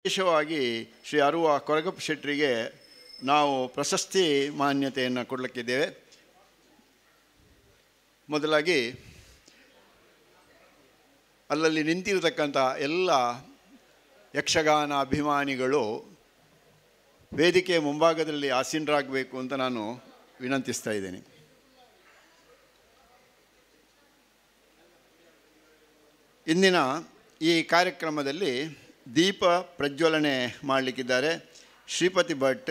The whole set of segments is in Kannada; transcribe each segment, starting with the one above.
ವಿಶೇಷವಾಗಿ ಶ್ರೀ ಅರುವ ಕೊರಗಪ್ಪ ಶೆಟ್ಟರಿಗೆ ನಾವು ಪ್ರಶಸ್ತಿ ಮಾನ್ಯತೆಯನ್ನು ಕೊಡಲಿಕ್ಕಿದ್ದೇವೆ. ಮೊದಲಾಗಿ ಅಲ್ಲಲ್ಲಿ ನಿಂತಿರತಕ್ಕಂಥ ಎಲ್ಲ ಯಕ್ಷಗಾನ ಅಭಿಮಾನಿಗಳು ವೇದಿಕೆಯ ಮುಂಭಾಗದಲ್ಲಿ ಆಸೀನರಾಗಬೇಕು ಅಂತ ನಾನು ವಿನಂತಿಸ್ತಾ ಇದ್ದೇನೆ. ಇಂದಿನ ಈ ಕಾರ್ಯಕ್ರಮದಲ್ಲಿ ದೀಪ ಪ್ರಜ್ವಲನೆ ಮಾಡಲಿಕ್ಕಿದ್ದಾರೆ ಶ್ರೀಪತಿ ಭಟ್,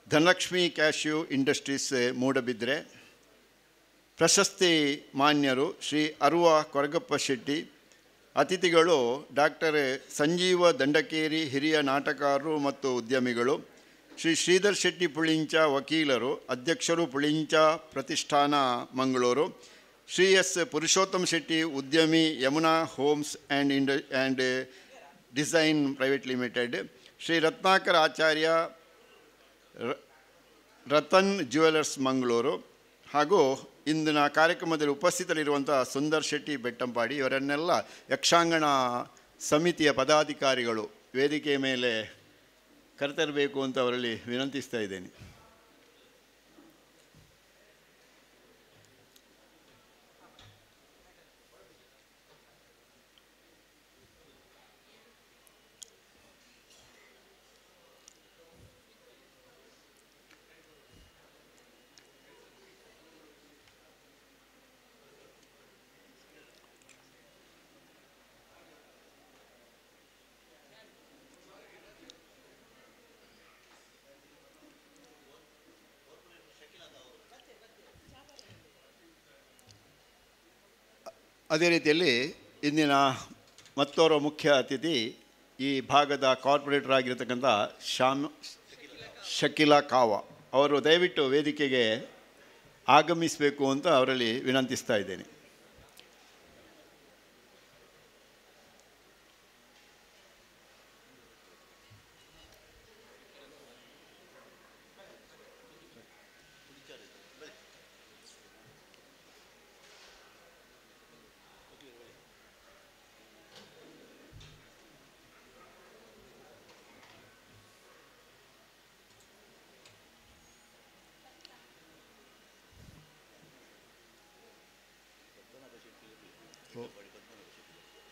ಧನಲಕ್ಷ್ಮಿ ಕ್ಯಾಶ್ಯೂ ಇಂಡಸ್ಟ್ರೀಸ್ ಮೂಡಬಿದ್ರೆ. ಪ್ರಶಸ್ತಿ ಮಾನ್ಯರು ಶ್ರೀ ಅರುವ ಕೊರಗಪ್ಪ ಶೆಟ್ಟಿ. ಅತಿಥಿಗಳು ಡಾಕ್ಟರ್ ಸಂಜೀವ ದಂಡಕೇರಿ, ಹಿರಿಯ ನಾಟಕಕಾರರು ಮತ್ತು ಉದ್ಯಮಿಗಳು. ಶ್ರೀ ಶ್ರೀಧರ್ ಶೆಟ್ಟಿ ಪುಳಿಂಚ, ವಕೀಲರು, ಅಧ್ಯಕ್ಷರು ಪುಳಿಂಚ ಪ್ರತಿಷ್ಠಾನ ಮಂಗಳೂರು. ಶ್ರೀ ಎಸ್ ಪುರುಷೋತ್ತಮ್ ಶೆಟ್ಟಿ, ಉದ್ಯಮಿ, Yamuna homes and design private limited. Shri Ratnakar Acharya, Ratan jewellers Mangaluru. ಹಾಗೂ ಇಂದಿನ ಕಾರ್ಯಕ್ರಮದಲ್ಲಿ ಉಪಸ್ಥಿತರಿರುವಂಥ ಸುಂದರ್ ಶೆಟ್ಟಿ ಬೆಟ್ಟಂಪಾಡಿ, ಇವರನ್ನೆಲ್ಲ ಯಕ್ಷಾಂಗಣ ಸಮಿತಿಯ ಪದಾಧಿಕಾರಿಗಳು ವೇದಿಕೆಯ ಮೇಲೆ ಕರೆತರಬೇಕು ಅಂತ ಅವರಲ್ಲಿ ವಿನಂತಿಸ್ತಾ ಇದ್ದೇನೆ. ಅದೇ ರೀತಿಯಲ್ಲಿ ಇಂದಿನ ಮತ್ತೋರ್ವ ಮುಖ್ಯ ಅತಿಥಿ ಈ ಭಾಗದ ಕಾರ್ಪೊರೇಟರ್ ಆಗಿರತಕ್ಕಂಥ ಶಕೀಲಾ ಕಾವ ಅವರು ದಯವಿಟ್ಟು ವೇದಿಕೆಗೆ ಆಗಮಿಸಬೇಕು ಅಂತ ಅವರಲ್ಲಿ ವಿನಂತಿಸ್ತಾ ಇದ್ದೇನೆ.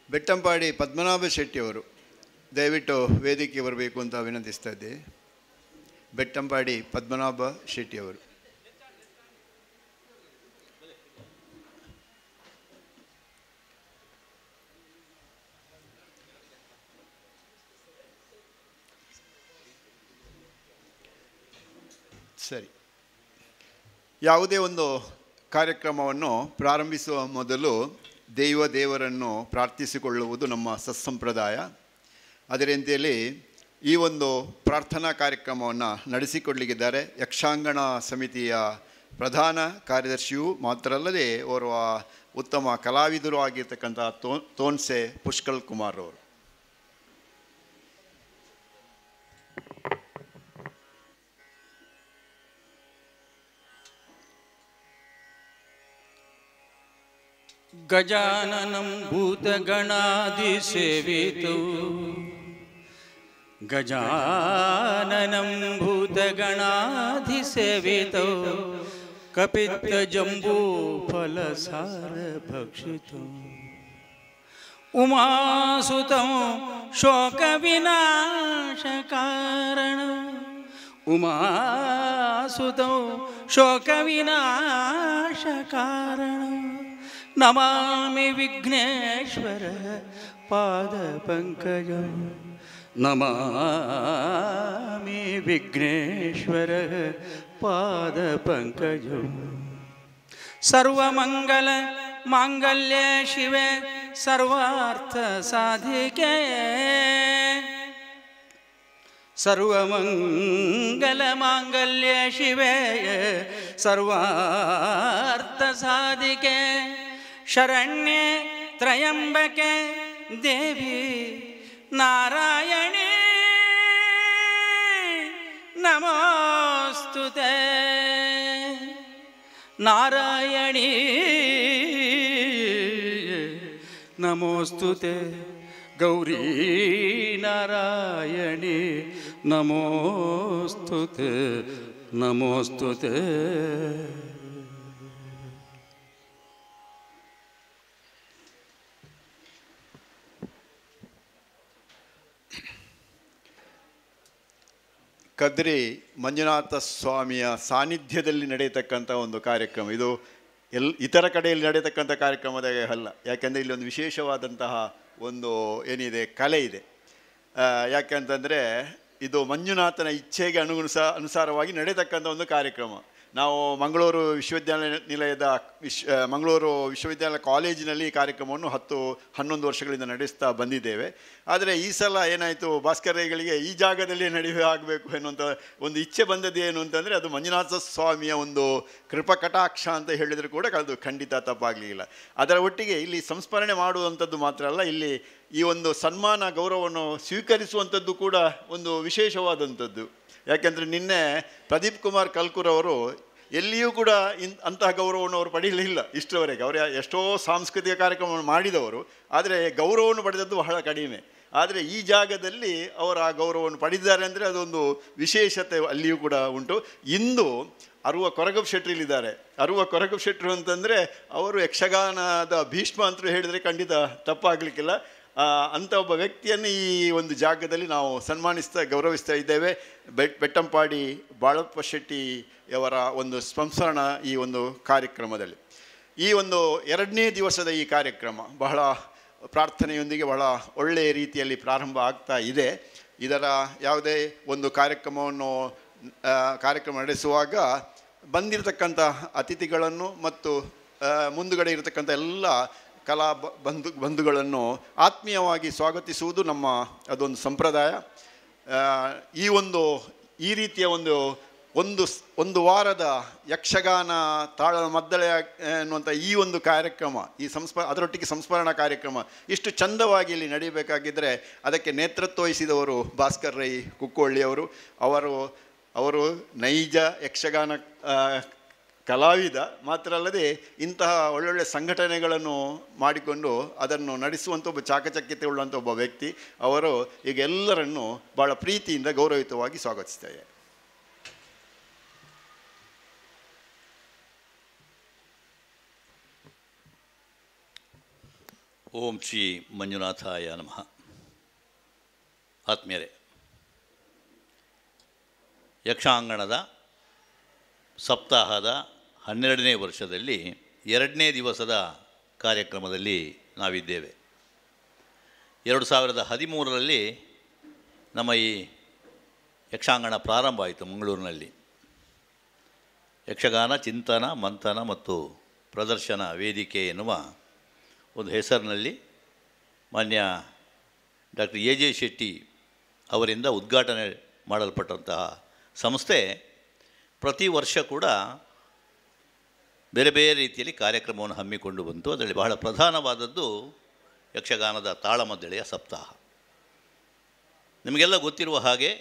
ಬೆಟ್ಟಂಪಾಡಿ ಪದ್ಮನಾಭ ಶೆಟ್ಟಿಯವರು ದಯವಿಟ್ಟು ವೇದಿಕೆ ಬರಬೇಕು ಅಂತ ವಿನಂತಿಸ್ತಾ ಇದ್ದೆ. ಬೆಟ್ಟಂಪಾಡಿ ಪದ್ಮನಾಭ ಶೆಟ್ಟಿಯವರು. ಸರಿ, ಯಾವುದೇ ಒಂದು ಕಾರ್ಯಕ್ರಮವನ್ನು ಪ್ರಾರಂಭಿಸುವ ಮೊದಲು ದೇವರನ್ನು ಪ್ರಾರ್ಥಿಸಿಕೊಳ್ಳುವುದು ನಮ್ಮ ಸತ್ಸಂಪ್ರದಾಯ. ಅದರಂತೆಯಲ್ಲಿ ಈ ಒಂದು ಪ್ರಾರ್ಥನಾ ಕಾರ್ಯಕ್ರಮವನ್ನು ನಡೆಸಿಕೊಡಲಿಕ್ಕಿದ್ದಾರೆ ಯಕ್ಷಾಂಗಣ ಸಮಿತಿಯ ಪ್ರಧಾನ ಕಾರ್ಯದರ್ಶಿಯೂ ಮಾತ್ರ ಅಲ್ಲದೆ ಓರ್ವ ಉತ್ತಮ ಕಲಾವಿದರು ಆಗಿರ್ತಕ್ಕಂಥ ತೋನ್ಸೆ ಪುಷ್ಕಲ್ ಕುಮಾರ್ ಅವರು. ಗಜಾನನಂ ಭೂತಗಣಾಧಿಸೇವಿತೌ ಗಜಾನನಂ ಭೂತಗಣಾಧಿಸೇವಿತೌ ಕಪಿತ್ತಜಂಬೂಫಲಸಾರಭಕ್ಷಿತೌ ಉಮಾಸುತಂ ಶೋಕವಿನಾಶಕಾರಣಂ ಉಮಾಸುತಂ ಶೋಕವಿನಾಶಕಾರಣಂ ನಮಾಮಿ ವಿಘ್ನೇಶ್ವರ ಪಾದಪಂಕಜಂ ನಮಾಮಿ ವಿಘ್ನೇಶ್ವರ ಪಾದಪಂಕಜಂ. ಸರ್ವಮಂಗಲ ಮಾಂಗಲ್ಯೆ ಶಿವೆ ಸರ್ವಾರ್ಥ ಸಾಧಿಕೆ ಸರ್ವಮಂಗಲ ಮಾಂಗಲ್ಯೆ ಶಿವೆ ಸರ್ವಾರ್ಥ ಸಾಧಿಕೆ ಶರಣ್ಯೆ ತ್ರಯಂಬಕೆ ದೇವಿ ನಾರಾಯಣಿ ನಮೋಸ್ತುತೆ ನಾರಾಯಣಿ ನಮೋಸ್ತುತೆ ಗೌರಿ ನಾರಾಯಣಿ ನಮೋಸ್ತುತೆ ನಮೋಸ್ತುತೆ. ಕದ್ರಿ ಮಂಜುನಾಥ ಸ್ವಾಮಿಯ ಸಾನ್ನಿಧ್ಯದಲ್ಲಿ ನಡೆಯತಕ್ಕಂಥ ಒಂದು ಕಾರ್ಯಕ್ರಮ ಇದು. ಇತರ ಕಡೆಯಲ್ಲಿ ನಡೆಯತಕ್ಕಂಥ ಕಾರ್ಯಕ್ರಮದ ಅಲ್ಲ. ಯಾಕೆಂದರೆ ಇಲ್ಲಿ ಒಂದು ವಿಶೇಷವಾದಂತಹ ಒಂದು ಏನಿದೆ ಕಲೆ ಇದೆ. ಯಾಕೆಂತಂದರೆ ಇದು ಮಂಜುನಾಥನ ಇಚ್ಛೆಗೆ ಅನುಸಾರವಾಗಿ ನಡೆಯತಕ್ಕಂಥ ಒಂದು ಕಾರ್ಯಕ್ರಮ. ನಾವು ಮಂಗಳೂರು ವಿಶ್ವವಿದ್ಯಾಲಯ ಕಾಲೇಜಿನಲ್ಲಿ ಈ ಕಾರ್ಯಕ್ರಮವನ್ನು 10-11 ವರ್ಷಗಳಿಂದ ನಡೆಸ್ತಾ ಬಂದಿದ್ದೇವೆ. ಆದರೆ ಈ ಸಲ ಏನಾಯಿತು, ಭಾಸ್ಕರಗಳಿಗೆ ಈ ಜಾಗದಲ್ಲಿ ಆಗಬೇಕು ಎನ್ನುವಂಥ ಒಂದು ಇಚ್ಛೆ ಬಂದದ್ದು ಏನು ಅಂತಂದರೆ ಅದು ಮಂಜುನಾಥ ಸ್ವಾಮಿಯ ಒಂದು ಕೃಪಕಟಾಕ್ಷ ಅಂತ ಹೇಳಿದರೂ ಕೂಡ ಅದು ಖಂಡಿತ ತಪ್ಪಾಗಲಿಲ್ಲ. ಅದರ ಒಟ್ಟಿಗೆ ಇಲ್ಲಿ ಸಂಸ್ಮರಣೆ ಮಾಡುವಂಥದ್ದು ಮಾತ್ರ ಅಲ್ಲ, ಇಲ್ಲಿ ಈ ಒಂದು ಸನ್ಮಾನ ಗೌರವವನ್ನು ಸ್ವೀಕರಿಸುವಂಥದ್ದು ಕೂಡ ಒಂದು ವಿಶೇಷವಾದಂಥದ್ದು. ಯಾಕೆಂದರೆ ನಿನ್ನೆ ಪ್ರದೀಪ್ ಕುಮಾರ್ ಕಲ್ಕೂರ್ ಅವರು ಎಲ್ಲಿಯೂ ಕೂಡ ಅಂತಹ ಗೌರವವನ್ನು ಅವರು ಪಡೆಯಲಿಲ್ಲ ಇಷ್ಟರವರೆಗೆ. ಅವರು ಎಷ್ಟೋ ಸಾಂಸ್ಕೃತಿಕ ಕಾರ್ಯಕ್ರಮವನ್ನು ಮಾಡಿದವರು, ಆದರೆ ಗೌರವವನ್ನು ಪಡೆದದ್ದು ಬಹಳ ಕಡಿಮೆ. ಆದರೆ ಈ ಜಾಗದಲ್ಲಿ ಅವರು ಆ ಗೌರವವನ್ನು ಪಡೆದಿದ್ದಾರೆ ಅಂದರೆ ಅದೊಂದು ವಿಶೇಷತೆ ಅಲ್ಲಿಯೂ ಕೂಡ ಉಂಟು. ಇಂದು ಅರುವ ಕೊರಗಪ್ಪ ಶೆಟ್ರಿಲಿದ್ದಾರೆ. ಅರುವ ಕೊರಗಪ್ಪ ಶೆಟ್ರು ಅಂತಂದರೆ ಅವರು ಯಕ್ಷಗಾನದ ಭೀಷ್ಮ ಅಂತ ಹೇಳಿದರೆ ಖಂಡಿತ ತಪ್ಪಾಗಲಿಕ್ಕಿಲ್ಲ. ಅಂಥ ಒಬ್ಬ ವ್ಯಕ್ತಿಯನ್ನು ಈ ಒಂದು ಜಾಗದಲ್ಲಿ ನಾವು ಗೌರವಿಸ್ತಾ ಇದ್ದೇವೆ. ಬೆಟ್ಟಂಪಾಡಿ ಬಾಳಪ್ಪ ಶೆಟ್ಟಿಯವರ ಒಂದು ಸಂಸ್ಮರಣ ಈ ಒಂದು ಕಾರ್ಯಕ್ರಮದಲ್ಲಿ. ಈ ಒಂದು 2ನೇ ದಿವಸದ ಈ ಕಾರ್ಯಕ್ರಮ ಬಹಳ ಪ್ರಾರ್ಥನೆಯೊಂದಿಗೆ ಬಹಳ ಒಳ್ಳೆಯ ರೀತಿಯಲ್ಲಿ ಪ್ರಾರಂಭ ಆಗ್ತಾ ಇದೆ. ಇದರ ಯಾವುದೇ ಒಂದು ಕಾರ್ಯಕ್ರಮ ನಡೆಸುವಾಗ ಬಂದಿರತಕ್ಕಂಥ ಅತಿಥಿಗಳನ್ನು ಮತ್ತು ಮುಂದುಗಡೆ ಇರತಕ್ಕಂಥ ಎಲ್ಲ ಕಲಾ ಬಂಧುಗಳನ್ನು ಆತ್ಮೀಯವಾಗಿ ಸ್ವಾಗತಿಸುವುದು ನಮ್ಮ ಅದೊಂದು ಸಂಪ್ರದಾಯ. ಈ ರೀತಿಯ ಒಂದು ವಾರದ ಯಕ್ಷಗಾನ ತಾಳದ ಮದ್ದಳೆ ಅನ್ನುವಂಥ ಈ ಒಂದು ಕಾರ್ಯಕ್ರಮ, ಅದರೊಟ್ಟಿಗೆ ಸಂಸ್ಮರಣಾ ಕಾರ್ಯಕ್ರಮ ಇಷ್ಟು ಚಂದವಾಗಿ ಇಲ್ಲಿ ನಡೆಯಬೇಕಾಗಿದ್ದರೆ ಅದಕ್ಕೆ ನೇತೃತ್ವ ವಹಿಸಿದವರು ಭಾಸ್ಕರ್ ರೈ ಕುಕ್ಕೋಳ್ಳಿಯವರು. ಅವರು ನೈಜ ಯಕ್ಷಗಾನ ಕಲಾವಿದ ಮಾತ್ರ ಅಲ್ಲದೆ ಇಂತಹ ಒಳ್ಳೊಳ್ಳೆ ಸಂಘಟನೆಗಳನ್ನು ಮಾಡಿಕೊಂಡು ಅದನ್ನು ನಡೆಸುವಂಥ ಒಬ್ಬ ಚಾಕಚಕ್ಯತೆ ಉಳ್ಳಂಥ ಒಬ್ಬ ವ್ಯಕ್ತಿ. ಅವರು ಈಗ ಎಲ್ಲರನ್ನೂ ಭಾಳ ಪ್ರೀತಿಯಿಂದ ಗೌರವಿತವಾಗಿ ಸ್ವಾಗತಿಸ್ತಾರೆ. ಓಂ ಶ್ರೀ ಮಂಜುನಾಥಾಯ ನಮಃ. ಆತ್ಮೀಯರೇ, ಯಕ್ಷಾಂಗಣದ ಸಪ್ತಾಹದ 12ನೇ ವರ್ಷದಲ್ಲಿ 2ನೇ ದಿವಸದ ಕಾರ್ಯಕ್ರಮದಲ್ಲಿ ನಾವಿದ್ದೇವೆ. 2013ರಲ್ಲಿ ನಮ್ಮ ಈ ಯಕ್ಷಾಂಗಣ ಪ್ರಾರಂಭ ಆಯಿತು ಮಂಗಳೂರಿನಲ್ಲಿ. ಯಕ್ಷಗಾನ ಚಿಂತನ ಮಂಥನ ಮತ್ತು ಪ್ರದರ್ಶನ ವೇದಿಕೆ ಎನ್ನುವ ಒಂದು ಹೆಸರಿನಲ್ಲಿ ಮಾನ್ಯ ಡಾಕ್ಟರ್ ಎ.ಜೆ. ಶೆಟ್ಟಿ ಅವರಿಂದ ಉದ್ಘಾಟನೆ ಮಾಡಲ್ಪಟ್ಟಂತಹ ಸಂಸ್ಥೆ ಪ್ರತಿ ವರ್ಷ ಕೂಡ ಬೇರೆ ಬೇರೆ ರೀತಿಯಲ್ಲಿ ಕಾರ್ಯಕ್ರಮವನ್ನು ಹಮ್ಮಿಕೊಂಡು ಬಂತು. ಅದರಲ್ಲಿ ಬಹಳ ಪ್ರಧಾನವಾದದ್ದು ಯಕ್ಷಗಾನದ ತಾಳಮದ್ದಳೆಯ ಸಪ್ತಾಹ. ನಿಮಗೆಲ್ಲ ಗೊತ್ತಿರುವ ಹಾಗೆ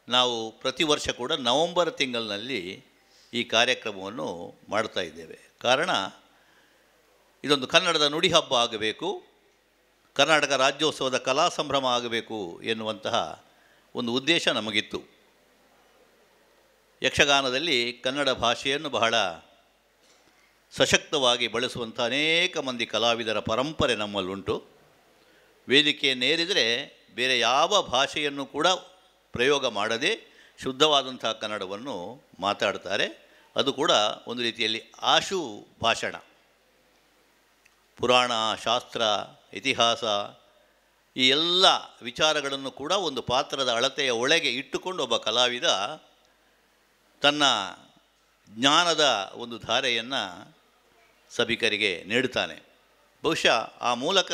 ನಾವು ಪ್ರತಿ ವರ್ಷ ಕೂಡ ನವಂಬರ್ ತಿಂಗಳಿನಲ್ಲಿ ಈ ಕಾರ್ಯಕ್ರಮವನ್ನು ಮಾಡ್ತಾ ಇದ್ದೇವೆ. ಕಾರಣ ಇದೊಂದು ಕನ್ನಡದ ನುಡಿ ಹಬ್ಬ ಆಗಬೇಕು, ಕರ್ನಾಟಕ ರಾಜ್ಯೋತ್ಸವದ ಕಲಾ ಸಂಭ್ರಮ ಆಗಬೇಕು ಎನ್ನುವಂತಹ ಒಂದು ಉದ್ದೇಶ ನಮಗಿತ್ತು. ಯಕ್ಷಗಾನದಲ್ಲಿ ಕನ್ನಡ ಭಾಷೆಯನ್ನು ಬಹಳ ಸಶಕ್ತವಾಗಿ ಬಳಸುವಂಥ ಅನೇಕ ಮಂದಿ ಕಲಾವಿದರ ಪರಂಪರೆ ನಮ್ಮಲ್ಲುಂಟು. ವೇದಿಕೆಯನ್ನೇರಿದರೆ ಬೇರೆ ಯಾವ ಭಾಷೆಯನ್ನು ಕೂಡ ಪ್ರಯೋಗ ಮಾಡದೆ ಶುದ್ಧವಾದಂಥ ಕನ್ನಡವನ್ನು ಮಾತಾಡ್ತಾರೆ. ಅದು ಕೂಡ ಒಂದು ರೀತಿಯಲ್ಲಿ ಆಶು ಭಾಷಣ. ಪುರಾಣ, ಶಾಸ್ತ್ರ, ಇತಿಹಾಸ ಈ ಎಲ್ಲ ವಿಚಾರಗಳನ್ನು ಕೂಡ ಒಂದು ಪಾತ್ರದ ಅಳತೆಯ ಒಳಗೆ ಇಟ್ಟುಕೊಂಡು ಒಬ್ಬ ಕಲಾವಿದ ತನ್ನ ಜ್ಞಾನದ ಒಂದು ಧಾರೆಯನ್ನು ಸಭಿಕರಿಗೆ ನೀಡುತ್ತಾನೆ. ಬಹುಶಃ ಆ ಮೂಲಕ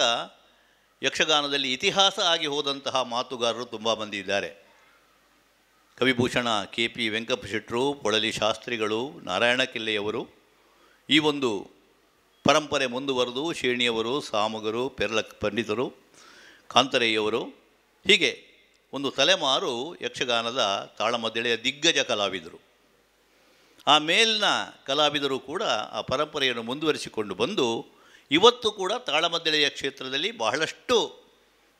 ಯಕ್ಷಗಾನದಲ್ಲಿ ಇತಿಹಾಸ ಆಗಿ ಹೋದಂತಹ ಮಾತುಗಾರರು ತುಂಬ ಮಂದಿ ಇದ್ದಾರೆ. ಕವಿಭೂಷಣ ಕೆ.ಪಿ. ವೆಂಕಪ್ಪ ಶೆಟ್ಟರು, ಪೊಳಲಿ ಶಾಸ್ತ್ರಿಗಳು, ನಾರಾಯಣ ಕಿಲ್ಲೆಯವರು, ಈ ಒಂದು ಪರಂಪರೆ ಮುಂದುವರೆದು ಶೇಣಿಯವರು, ಸಾಮಗರು, ಪೆರ್ಲ ಪಂಡಿತರು, ಕಾಂತರಯ್ಯವರು, ಹೀಗೆ ಒಂದು ತಲೆಮಾರು ಯಕ್ಷಗಾನದ ತಾಳಮದ್ದಳೆಯ ದಿಗ್ಗಜ ಕಲಾವಿದರು. ಆ ಮೇಲಿನ ಕಲಾವಿದರು ಕೂಡ ಆ ಪರಂಪರೆಯನ್ನು ಮುಂದುವರಿಸಿಕೊಂಡು ಬಂದು ಇವತ್ತು ಕೂಡ ತಾಳಮದ್ದಳೆಯ ಕ್ಷೇತ್ರದಲ್ಲಿ ಬಹಳಷ್ಟು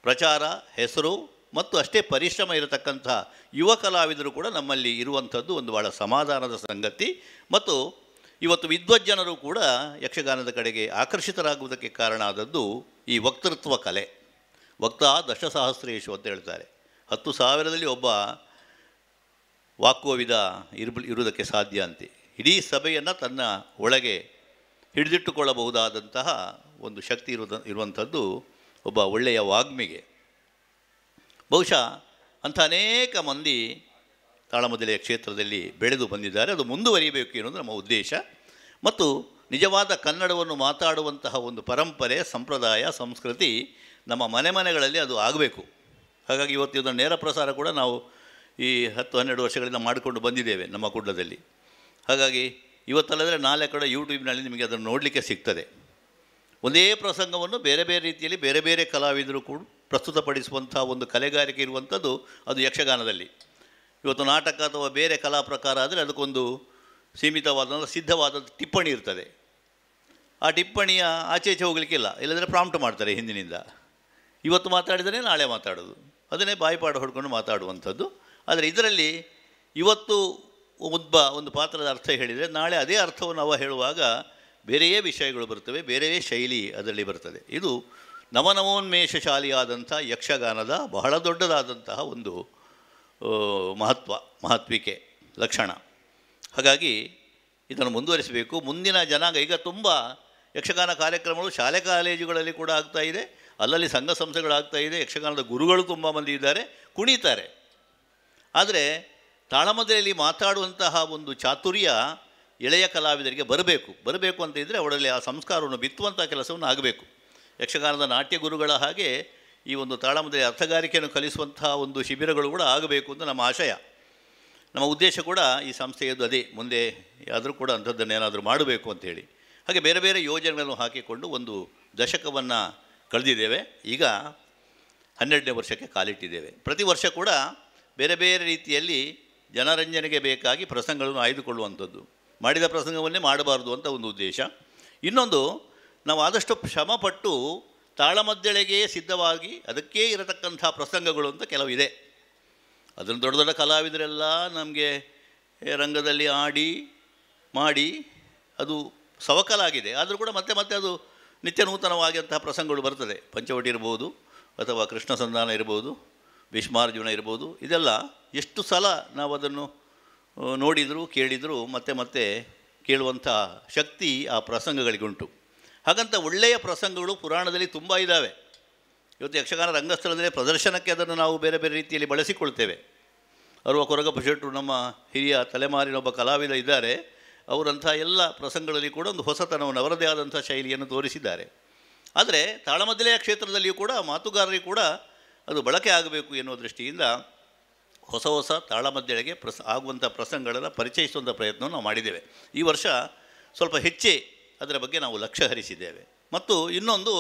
ಪ್ರಚಾರ, ಹೆಸರು ಮತ್ತು ಅಷ್ಟೇ ಪರಿಶ್ರಮ ಇರತಕ್ಕಂಥ ಯುವ ಕಲಾವಿದರು ಕೂಡ ನಮ್ಮಲ್ಲಿ ಇರುವಂಥದ್ದು ಒಂದು ಭಾಳ ಸಮಾಧಾನದ ಸಂಗತಿ. ಮತ್ತು ಇವತ್ತು ವಿದ್ವಜ್ಜನರು ಕೂಡ ಯಕ್ಷಗಾನದ ಕಡೆಗೆ ಆಕರ್ಷಿತರಾಗುವುದಕ್ಕೆ ಕಾರಣ ಆದದ್ದು ಈ ವಕ್ತೃತ್ವ ಕಲೆ. ವಕ್ತ ದಶಸಹಸ್ರೇಶು ಅಂತ ಹೇಳ್ತಾರೆ. 10,000ರಲ್ಲಿ ಒಬ್ಬ ವಾಕ್ಕೋವಿದ ಇರುವುದಕ್ಕೆ ಸಾಧ್ಯ ಅಂತೆ. ಇಡೀ ಸಭೆಯನ್ನು ತನ್ನ ಒಳಗೆ ಹಿಡಿದಿಟ್ಟುಕೊಳ್ಳಬಹುದಾದಂತಹ ಒಂದು ಶಕ್ತಿ ಇರುವಂಥದ್ದು ಒಬ್ಬ ಒಳ್ಳೆಯ ವಾಗ್ಮಿಗೆ. ಬಹುಶಃ ಅಂಥ ಅನೇಕ ಮಂದಿ ತಾಳಮದ್ದಳೆಯ ಕ್ಷೇತ್ರದಲ್ಲಿ ಬೆಳೆದು ಬಂದಿದ್ದಾರೆ. ಅದು ಮುಂದುವರಿಯಬೇಕು ಎನ್ನುವುದು ನಮ್ಮ ಉದ್ದೇಶ. ಮತ್ತು ನಿಜವಾದ ಕನ್ನಡವನ್ನು ಮಾತಾಡುವಂತಹ ಒಂದು ಪರಂಪರೆ, ಸಂಪ್ರದಾಯ, ಸಂಸ್ಕೃತಿ ನಮ್ಮ ಮನೆಗಳಲ್ಲಿ ಅದು ಆಗಬೇಕು. ಹಾಗಾಗಿ ಇವತ್ತು ಇದನ್ನು ನೇರ ಪ್ರಸಾರ ಕೂಡ ನಾವು ಈ 10-12 ವರ್ಷಗಳಿಂದ ಮಾಡಿಕೊಂಡು ಬಂದಿದ್ದೇವೆ ನಮ್ಮ ಕುಡ್ಲದಲ್ಲಿ. ಹಾಗಾಗಿ ಇವತ್ತಲ್ಲದ್ರೆ ನಾಳೆ ಕೂಡ ಯೂಟ್ಯೂಬ್ನಲ್ಲಿ ನಿಮಗೆ ಅದನ್ನು ನೋಡಲಿಕ್ಕೆ ಸಿಗ್ತದೆ. ಒಂದೇ ಪ್ರಸಂಗವನ್ನು ಬೇರೆ ಬೇರೆ ರೀತಿಯಲ್ಲಿ ಬೇರೆ ಬೇರೆ ಕಲಾವಿದರು ಕೂಡ ಪ್ರಸ್ತುತಪಡಿಸುವಂಥ ಒಂದು ಕಲೆಗಾರಿಕೆ ಇರುವಂಥದ್ದು ಅದು ಯಕ್ಷಗಾನದಲ್ಲಿ. ಇವತ್ತು ನಾಟಕ ಅಥವಾ ಬೇರೆ ಕಲಾ ಪ್ರಕಾರ ಆದರೆ ಅದಕ್ಕೊಂದು ಸೀಮಿತವಾದ ಸಿದ್ಧವಾದ ಟಿಪ್ಪಣಿ ಇರ್ತದೆ. ಆ ಟಿಪ್ಪಣಿಯ ಆಚೆ ಹೋಗಲಿಕ್ಕಿಲ್ಲ, ಇಲ್ಲಂದರೆ ಪ್ರಾಂಪ್ಟ್ ಮಾಡ್ತಾರೆ ಹಿಂದಿನಿಂದ. ಇವತ್ತು ಮಾತಾಡಿದರೆ ನಾಳೆ ಮಾತಾಡೋದು, ಅದನ್ನೇ ಬಾಯಿಪಾಡು ಹೊಡ್ಕೊಂಡು ಮಾತಾಡುವಂಥದ್ದು. ಆದರೆ ಇದರಲ್ಲಿ ಇವತ್ತು ಒಂದು ಪಾತ್ರದ ಅರ್ಥ ಹೇಳಿದರೆ ನಾಳೆ ಅದೇ ಅರ್ಥವನ್ನು ನಾವು ಹೇಳುವಾಗ ಬೇರೆಯೇ ವಿಷಯಗಳು ಬರ್ತವೆ, ಬೇರೆಯೇ ಶೈಲಿ ಅದರಲ್ಲಿ ಬರ್ತದೆ. ಇದು ನವನವೋನ್ಮೇಷಶಾಲಿಯಾದಂಥ ಯಕ್ಷಗಾನದ ಬಹಳ ದೊಡ್ಡದಾದಂತಹ ಒಂದು ಮಹತ್ವಿಕೆ ಲಕ್ಷಣ. ಹಾಗಾಗಿ ಇದನ್ನು ಮುಂದುವರಿಸಬೇಕು. ಮುಂದಿನ ಜನಾಂಗ ಈಗ ತುಂಬ ಯಕ್ಷಗಾನ ಕಾರ್ಯಕ್ರಮಗಳು ಶಾಲೆ ಕಾಲೇಜುಗಳಲ್ಲಿ ಕೂಡ ಆಗ್ತಾಯಿದೆ, ಅಲ್ಲಲ್ಲಿ ಸಂಘ ಸಂಸ್ಥೆಗಳಾಗ್ತಾಯಿದೆ. ಯಕ್ಷಗಾನದ ಗುರುಗಳು ತುಂಬ ಮಂದಿ ಇದ್ದಾರೆ, ಕುಣಿತಾರೆ. ಆದರೆ ತಾಳಮದ್ದಳೆಯಲ್ಲಿ ಮಾತಾಡುವಂತಹ ಒಂದು ಚಾತುರ್ಯ ಎಳೆಯ ಕಲಾವಿದರಿಗೆ ಬರಬೇಕು ಅಂತ ಇದ್ದರೆ ಅವರಲ್ಲಿ ಆ ಸಂಸ್ಕಾರವನ್ನು ಬಿತ್ತುವಂಥ ಕೆಲಸವನ್ನು ಆಗಬೇಕು. ಯಕ್ಷಗಾನದ ನಾಟ್ಯ ಗುರುಗಳ ಹಾಗೆ ಈ ಒಂದು ತಾಳಮದ್ದಳೆಯ ಅರ್ಥಗಾರಿಕೆಯನ್ನು ಕಲಿಸುವಂತಹ ಒಂದು ಶಿಬಿರಗಳು ಕೂಡ ಆಗಬೇಕು ಅಂತ ನಮ್ಮ ಆಶಯ. ನಮ್ಮ ಉದ್ದೇಶ ಕೂಡ ಈ ಸಂಸ್ಥೆಯದ್ದು ಅದೇ, ಮುಂದೆ ಆದರೂ ಕೂಡ ಅಂಥದ್ದನ್ನೇನಾದರೂ ಮಾಡಬೇಕು ಅಂಥೇಳಿ. ಹಾಗೆ ಬೇರೆ ಬೇರೆ ಯೋಜನೆಗಳನ್ನು ಹಾಕಿಕೊಂಡು ಒಂದು ದಶಕವನ್ನು ಕಳೆದಿದ್ದೇವೆ. ಈಗ 12ನೇ ವರ್ಷಕ್ಕೆ ಕಾಲಿಟ್ಟಿದ್ದೇವೆ. ಪ್ರತಿ ವರ್ಷ ಕೂಡ ಬೇರೆ ಬೇರೆ ರೀತಿಯಲ್ಲಿ ಜನರಂಜನೆಗೆ ಬೇಕಾಗಿ ಪ್ರಸಂಗಗಳನ್ನು ಆಯ್ದುಕೊಳ್ಳುವಂಥದ್ದು. ಮಾಡಿದ ಪ್ರಸಂಗವನ್ನೇ ಮಾಡಬಾರ್ದು ಅಂತ ಒಂದು ಉದ್ದೇಶ. ಇನ್ನೊಂದು, ನಾವು ಆದಷ್ಟು ಶ್ರಮಪಟ್ಟು ತಾಳಮದ್ದಳೆಗೆ ಸಿದ್ಧವಾಗಿ ಅದಕ್ಕೇ ಇರತಕ್ಕಂಥ ಪ್ರಸಂಗಗಳು ಅಂತ ಕೆಲವಿದೆ. ಅದನ್ನು ದೊಡ್ಡ ದೊಡ್ಡ ಕಲಾವಿದರೆಲ್ಲ ನಮಗೆ ರಂಗದಲ್ಲಿ ಆಡಿ ಮಾಡಿ ಅದು ಸವಕಲಾಗಿದೆ. ಆದರೂ ಕೂಡ ಮತ್ತೆ ಮತ್ತೆ ಅದು ನಿತ್ಯ ನೂತನವಾಗಿಂತಹ ಪ್ರಸಂಗಗಳು ಬರ್ತದೆ. ಪಂಚವಟಿ ಇರ್ಬೋದು, ಅಥವಾ ಕೃಷ್ಣ ಸಂಧಾನ ಇರ್ಬೋದು, ಭೀಷ್ಮಾರ್ಜುನ ಇರ್ಬೋದು. ಇದೆಲ್ಲ ಎಷ್ಟು ಸಲ ನಾವು ಅದನ್ನು ನೋಡಿದರೂ ಕೇಳಿದರೂ ಮತ್ತೆ ಮತ್ತೆ ಕೇಳುವಂಥ ಶಕ್ತಿ ಆ ಪ್ರಸಂಗಗಳಿಗುಂಟು. ಹಾಗಂತ ಒಳ್ಳೆಯ ಪ್ರಸಂಗಗಳು ಪುರಾಣದಲ್ಲಿ ತುಂಬ ಇದ್ದಾವೆ. ಇವತ್ತು ಯಕ್ಷಗಾನ ರಂಗಸ್ಥಳದಲ್ಲಿ ಪ್ರದರ್ಶನಕ್ಕೆ ಅದನ್ನು ನಾವು ಬೇರೆ ಬೇರೆ ರೀತಿಯಲ್ಲಿ ಬಳಸಿಕೊಳ್ತೇವೆ. ಅರುವ ಕೊರಗಪ್ಪ ಶೆಟ್ಟರು ನಮ್ಮ ಹಿರಿಯ ತಲೆಮಾರಿನೊಬ್ಬ ಕಲಾವಿದ ಇದ್ದಾರೆ. ಅವರಂಥ ಎಲ್ಲ ಪ್ರಸಂಗಗಳಲ್ಲಿ ಕೂಡ ಒಂದು ಹೊಸತನವನ್ನು, ಅವರದೇ ಆದಂಥ ಶೈಲಿಯನ್ನು ತೋರಿಸಿದ್ದಾರೆ. ಆದರೆ ತಾಳಮದ್ದಳೆಯ ಕ್ಷೇತ್ರದಲ್ಲಿಯೂ ಕೂಡ ಮಾತುಗಾರರಿಗೂ ಕೂಡ ಅದು ಬಳಕೆ ಆಗಬೇಕು ಎನ್ನುವ ದೃಷ್ಟಿಯಿಂದ ಹೊಸ ತಾಳಮದ್ದಳೆಗೆ ಆಗುವಂಥ ಪ್ರಸಂಗಗಳನ್ನು ಪರಿಚಯಿಸುವಂಥ ಪ್ರಯತ್ನವನ್ನು ನಾವು ಮಾಡಿದ್ದೇವೆ. ಈ ವರ್ಷ ಸ್ವಲ್ಪ ಹೆಚ್ಚೇ ಅದರ ಬಗ್ಗೆ ನಾವು ಲಕ್ಷ್ಯ ಹರಿಸಿದ್ದೇವೆ. ಮತ್ತು ಇನ್ನೊಂದು,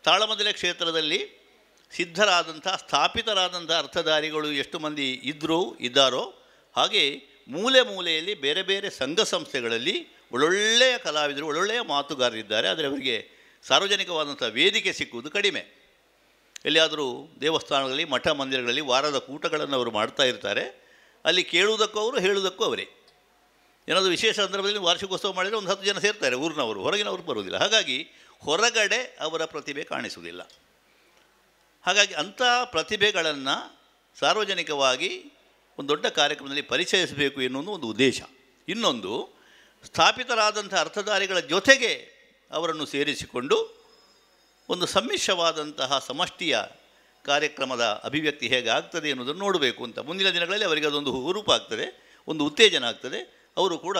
ತಾಳಮದ್ದಳೆ ಕ್ಷೇತ್ರದಲ್ಲಿ ಸಿದ್ಧರಾದಂಥ ಸ್ಥಾಪಿತರಾದಂಥ ಅರ್ಥಧಾರಿಗಳು ಎಷ್ಟು ಮಂದಿ ಇದ್ದಾರೋ ಹಾಗೆ ಮೂಲೆಯಲ್ಲಿ ಬೇರೆ ಬೇರೆ ಸಂಘ ಸಂಸ್ಥೆಗಳಲ್ಲಿ ಒಳ್ಳೊಳ್ಳೆಯ ಕಲಾವಿದರು, ಒಳ್ಳೊಳ್ಳೆಯ ಮಾತುಗಾರರಿದ್ದಾರೆ. ಆದರೆ ಅವರಿಗೆ ಸಾರ್ವಜನಿಕವಾದಂಥ ವೇದಿಕೆ ಸಿಕ್ಕುವುದು ಕಡಿಮೆ. ಎಲ್ಲಿಯಾದರೂ ದೇವಸ್ಥಾನಗಳಲ್ಲಿ, ಮಠ ಮಂದಿರಗಳಲ್ಲಿ ವಾರದ ಕೂಟಗಳನ್ನು ಅವರು ಮಾಡ್ತಾ ಇರ್ತಾರೆ. ಅಲ್ಲಿ ಕೇಳುವುದಕ್ಕೂ ಅವರು, ಹೇಳುವುದಕ್ಕೂ ಅವರೇ. ಏನಾದರೂ ವಿಶೇಷ ಸಂದರ್ಭದಲ್ಲಿ ವಾರ್ಷಿಕೋತ್ಸವ ಮಾಡಿದರೆ ಒಂದು 10 ಜನ ಸೇರ್ತಾರೆ, ಊರಿನವರು, ಹೊರಗಿನವರು ಬರುವುದಿಲ್ಲ. ಹಾಗಾಗಿ ಹೊರಗಡೆ ಅವರ ಪ್ರತಿಭೆ ಕಾಣಿಸುವುದಿಲ್ಲ. ಹಾಗಾಗಿ ಅಂಥ ಪ್ರತಿಭೆಗಳನ್ನು ಸಾರ್ವಜನಿಕವಾಗಿ ಒಂದು ದೊಡ್ಡ ಕಾರ್ಯಕ್ರಮದಲ್ಲಿ ಪರಿಚಯಿಸಬೇಕು ಎನ್ನುವುದು ಒಂದು ಉದ್ದೇಶ. ಇನ್ನೊಂದು, ಸ್ಥಾಪಿತರಾದಂಥ ಅರ್ಥಧಾರಿಗಳ ಜೊತೆಗೆ ಅವರನ್ನು ಸೇರಿಸಿಕೊಂಡು ಒಂದು ಸಮ್ಮಿಶ್ರವಾದಂತಹ ಸಮಷ್ಟಿಯ ಕಾರ್ಯಕ್ರಮದ ಅಭಿವ್ಯಕ್ತಿ ಹೇಗೆ ಆಗ್ತದೆ ಎನ್ನುವುದನ್ನು ನೋಡಬೇಕು ಅಂತ. ಮುಂದಿನ ದಿನಗಳಲ್ಲಿ ಅವರಿಗೆ ಅದೊಂದು ಹುರುಪು ಆಗ್ತದೆ, ಒಂದು ಉತ್ತೇಜನ ಆಗ್ತದೆ. ಅವರು ಕೂಡ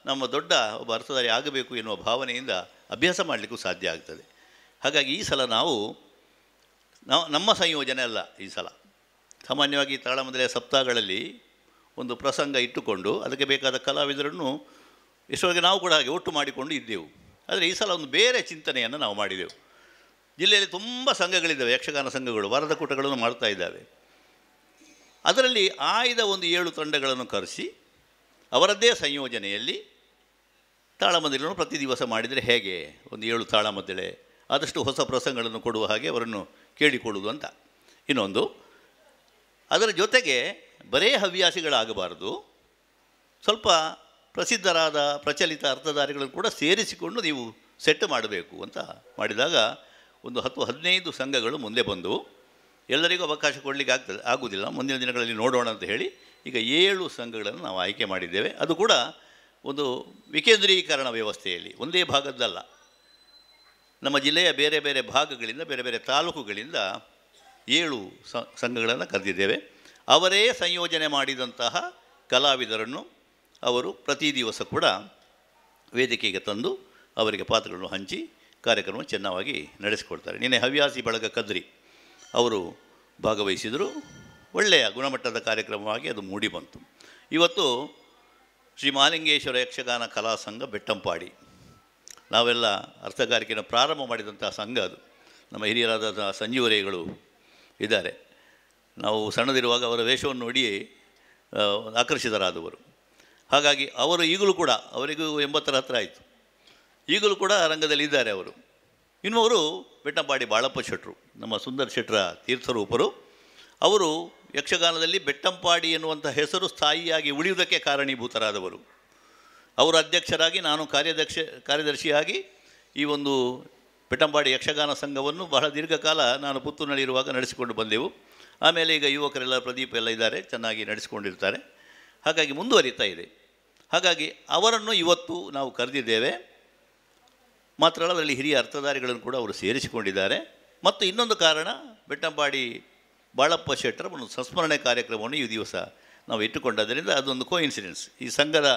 ನಮ್ಮ ದೊಡ್ಡ ಒಬ್ಬ ಅರ್ಥಧಾರಿ ಆಗಬೇಕು ಎನ್ನುವ ಭಾವನೆಯಿಂದ ಅಭ್ಯಾಸ ಮಾಡಲಿಕ್ಕೂ ಸಾಧ್ಯ ಆಗ್ತದೆ. ಹಾಗಾಗಿ ಈ ಸಲ ನಾವು ನಮ್ಮ ಸಂಯೋಜನೆ ಅಲ್ಲ, ಈ ಸಲ ಸಾಮಾನ್ಯವಾಗಿ ತಾಳಮದ್ದಳೆಯ ಸಪ್ತಾಹಗಳಲ್ಲಿ ಒಂದು ಪ್ರಸಂಗ ಇಟ್ಟುಕೊಂಡು ಅದಕ್ಕೆ ಬೇಕಾದ ಕಲಾವಿದರನ್ನು ಎಷ್ಟೊಳಗೆ ನಾವು ಕೂಡ ಹಾಗೆ ಒಟ್ಟು ಮಾಡಿಕೊಂಡು ಇದ್ದೆವು. ಆದರೆ ಈ ಸಲ ಒಂದು ಬೇರೆ ಚಿಂತನೆಯನ್ನು ನಾವು ಮಾಡಿದೆವು. ಜಿಲ್ಲೆಯಲ್ಲಿ ತುಂಬ ಸಂಘಗಳಿದ್ದಾವೆ, ಯಕ್ಷಗಾನ ಸಂಘಗಳು ವಾರದ ಕೂಟಗಳನ್ನು ಮಾಡ್ತಾ ಇದ್ದಾವೆ. ಅದರಲ್ಲಿ ಆಯ್ದ ಒಂದು 7 ತಂಡಗಳನ್ನು ಕರೆಸಿ ಅವರದ್ದೇ ಸಂಯೋಜನೆಯಲ್ಲಿ ತಾಳಮದ್ದಳೆಯನ್ನು ಪ್ರತಿ ದಿವಸ ಮಾಡಿದರೆ ಹೇಗೆ, ಒಂದು 7 ತಾಳಮದ್ದಳೆ ಆದಷ್ಟು ಹೊಸ ಪ್ರಸಂಗಗಳನ್ನು ಕೊಡುವ ಹಾಗೆ ಅವರನ್ನು ಕೇಳಿಕೊಳ್ಳುವುದು ಅಂತ. ಇನ್ನೊಂದು, ಅದರ ಜೊತೆಗೆ ಬರೇ ಹವ್ಯಾಸಿಗಳಾಗಬಾರ್ದು, ಸ್ವಲ್ಪ ಪ್ರಸಿದ್ಧರಾದ ಪ್ರಚಲಿತ ಅರ್ಥಧಾರಿಗಳನ್ನು ಕೂಡ ಸೇರಿಸಿಕೊಂಡು ನೀವು ಸೆಟ್ ಮಾಡಬೇಕು ಅಂತ ಮಾಡಿದಾಗ ಒಂದು 10-15 ಸಂಘಗಳು ಮುಂದೆ ಬಂದು ಎಲ್ಲರಿಗೂ ಅವಕಾಶ ಕೊಡಲಿಕ್ಕೆ ಆಗುವುದಿಲ್ಲ, ಮುಂದಿನ ದಿನಗಳಲ್ಲಿ ನೋಡೋಣ ಅಂತ ಹೇಳಿ ಈಗ 7 ಸಂಘಗಳನ್ನು ನಾವು ಆಯ್ಕೆ ಮಾಡಿದ್ದೇವೆ. ಅದು ಕೂಡ ಒಂದು ವಿಕೇಂದ್ರೀಕರಣ ವ್ಯವಸ್ಥೆಯಲ್ಲಿ, ಒಂದೇ ಭಾಗದ್ದಲ್ಲ, ನಮ್ಮ ಜಿಲ್ಲೆಯ ಬೇರೆ ಬೇರೆ ಭಾಗಗಳಿಂದ, ಬೇರೆ ಬೇರೆ ತಾಲೂಕುಗಳಿಂದ 7 ಸಂಘಗಳನ್ನು ಕರೆದಿದ್ದೇವೆ. ಅವರೇ ಸಂಯೋಜನೆ ಮಾಡಿದಂತಹ ಕಲಾವಿದರನ್ನು ಅವರು ಪ್ರತಿ ದಿವಸ ಕೂಡ ವೇದಿಕೆಗೆ ತಂದು ಅವರಿಗೆ ಪಾತ್ರಗಳನ್ನು ಹಂಚಿ ಕಾರ್ಯಕ್ರಮ ಚೆನ್ನಾಗಿ ನಡೆಸಿಕೊಡ್ತಾರೆ. ನಿನ್ನೆ ಹವ್ಯಾಸಿ ಬಳಗ ಕದ್ರಿ ಅವರು ಭಾಗವಹಿಸಿದರು. ಒಳ್ಳೆಯ ಗುಣಮಟ್ಟದ ಕಾರ್ಯಕ್ರಮವಾಗಿ ಅದು ಮೂಡಿ ಬಂತು. ಇವತ್ತು ಶ್ರೀ ಮಹಾಲಿಂಗೇಶ್ವರ ಯಕ್ಷಗಾನ ಕಲಾ ಸಂಘ ಬೆಟ್ಟಂಪಾಡಿ, ನಾವೆಲ್ಲ ಅರ್ಥಗಾರಿಕೆಯನ್ನು ಪ್ರಾರಂಭ ಮಾಡಿದಂಥ ಸಂಘ ಅದು. ನಮ್ಮ ಹಿರಿಯರಾದ ಸಂಜೀವರೇಗಳು ಇದ್ದಾರೆ. ನಾವು ಸಣ್ಣದಿರುವಾಗ ಅವರ ವೇಷವನ್ನು ನೋಡಿ ಆಕರ್ಷಿತರಾದವರು. ಹಾಗಾಗಿ ಅವರು ಈಗಲೂ ಕೂಡ, ಅವರಿಗೂ 80ರ ಹತ್ತಿರ ಆಯಿತು, ಈಗಲೂ ಕೂಡ ರಂಗದಲ್ಲಿ ಇದ್ದಾರೆ ಅವರು. ಇನ್ನು ಅವರು ಬೆಟ್ಟಂಪಾಡಿ ಬಾಳಪ್ಪ ಶೆಟ್ಟರು, ನಮ್ಮ ಸುಂದರ ಶೆಟ್ಟರ ತೀರ್ಥರೂಪರು. ಅವರು ಯಕ್ಷಗಾನದಲ್ಲಿ ಬೆಟ್ಟಂಪಾಡಿ ಎನ್ನುವಂಥ ಹೆಸರು ಸ್ಥಾಯಿಯಾಗಿ ಉಳಿಯುವುದಕ್ಕೆ ಕಾರಣೀಭೂತರಾದವರು. ಅವರು ಅಧ್ಯಕ್ಷರಾಗಿ, ನಾನು ಕಾರ್ಯದರ್ಶಿಯಾಗಿ ಈ ಒಂದು ಬೆಟ್ಟಂಪಾಡಿ ಯಕ್ಷಗಾನ ಸಂಘವನ್ನು ಬಹಳ ದೀರ್ಘಕಾಲ ನಾನು ಪುತ್ತೂರಿನಲ್ಲಿರುವಾಗ ನಡೆಸಿಕೊಂಡು ಬಂದೆವು. ಆಮೇಲೆ ಈಗ ಯುವಕರೆಲ್ಲ, ಪ್ರದೀಪ್ ಎಲ್ಲ ಇದ್ದಾರೆ, ಚೆನ್ನಾಗಿ ನಡೆಸಿಕೊಂಡಿರ್ತಾರೆ. ಹಾಗಾಗಿ ಮುಂದುವರಿತಾ ಇದೆ. ಹಾಗಾಗಿ ಅವರನ್ನು ಇವತ್ತು ನಾವು ಕರೆದಿದ್ದೇವೆ. ಮಾತ್ರ ಅಲ್ಲ, ಅದರಲ್ಲಿ ಹಿರಿಯ ಅರ್ಥಧಾರಿಗಳನ್ನು ಕೂಡ ಅವರು ಸೇರಿಸಿಕೊಂಡಿದ್ದಾರೆ. ಮತ್ತು ಇನ್ನೊಂದು ಕಾರಣ, ಬೆಟ್ಟಂಪಾಡಿ ಬಾಳಪ್ಪ ಶೆಟ್ಟರ ಒಂದು ಸಂಸ್ಮರಣೆ ಕಾರ್ಯಕ್ರಮವನ್ನು ಈ ದಿವಸ ನಾವು ಇಟ್ಟುಕೊಂಡದ್ದರಿಂದ ಅದೊಂದು ಕೋಇನ್ಸಿಡೆನ್ಸ್. ಈ ಸಂಘದ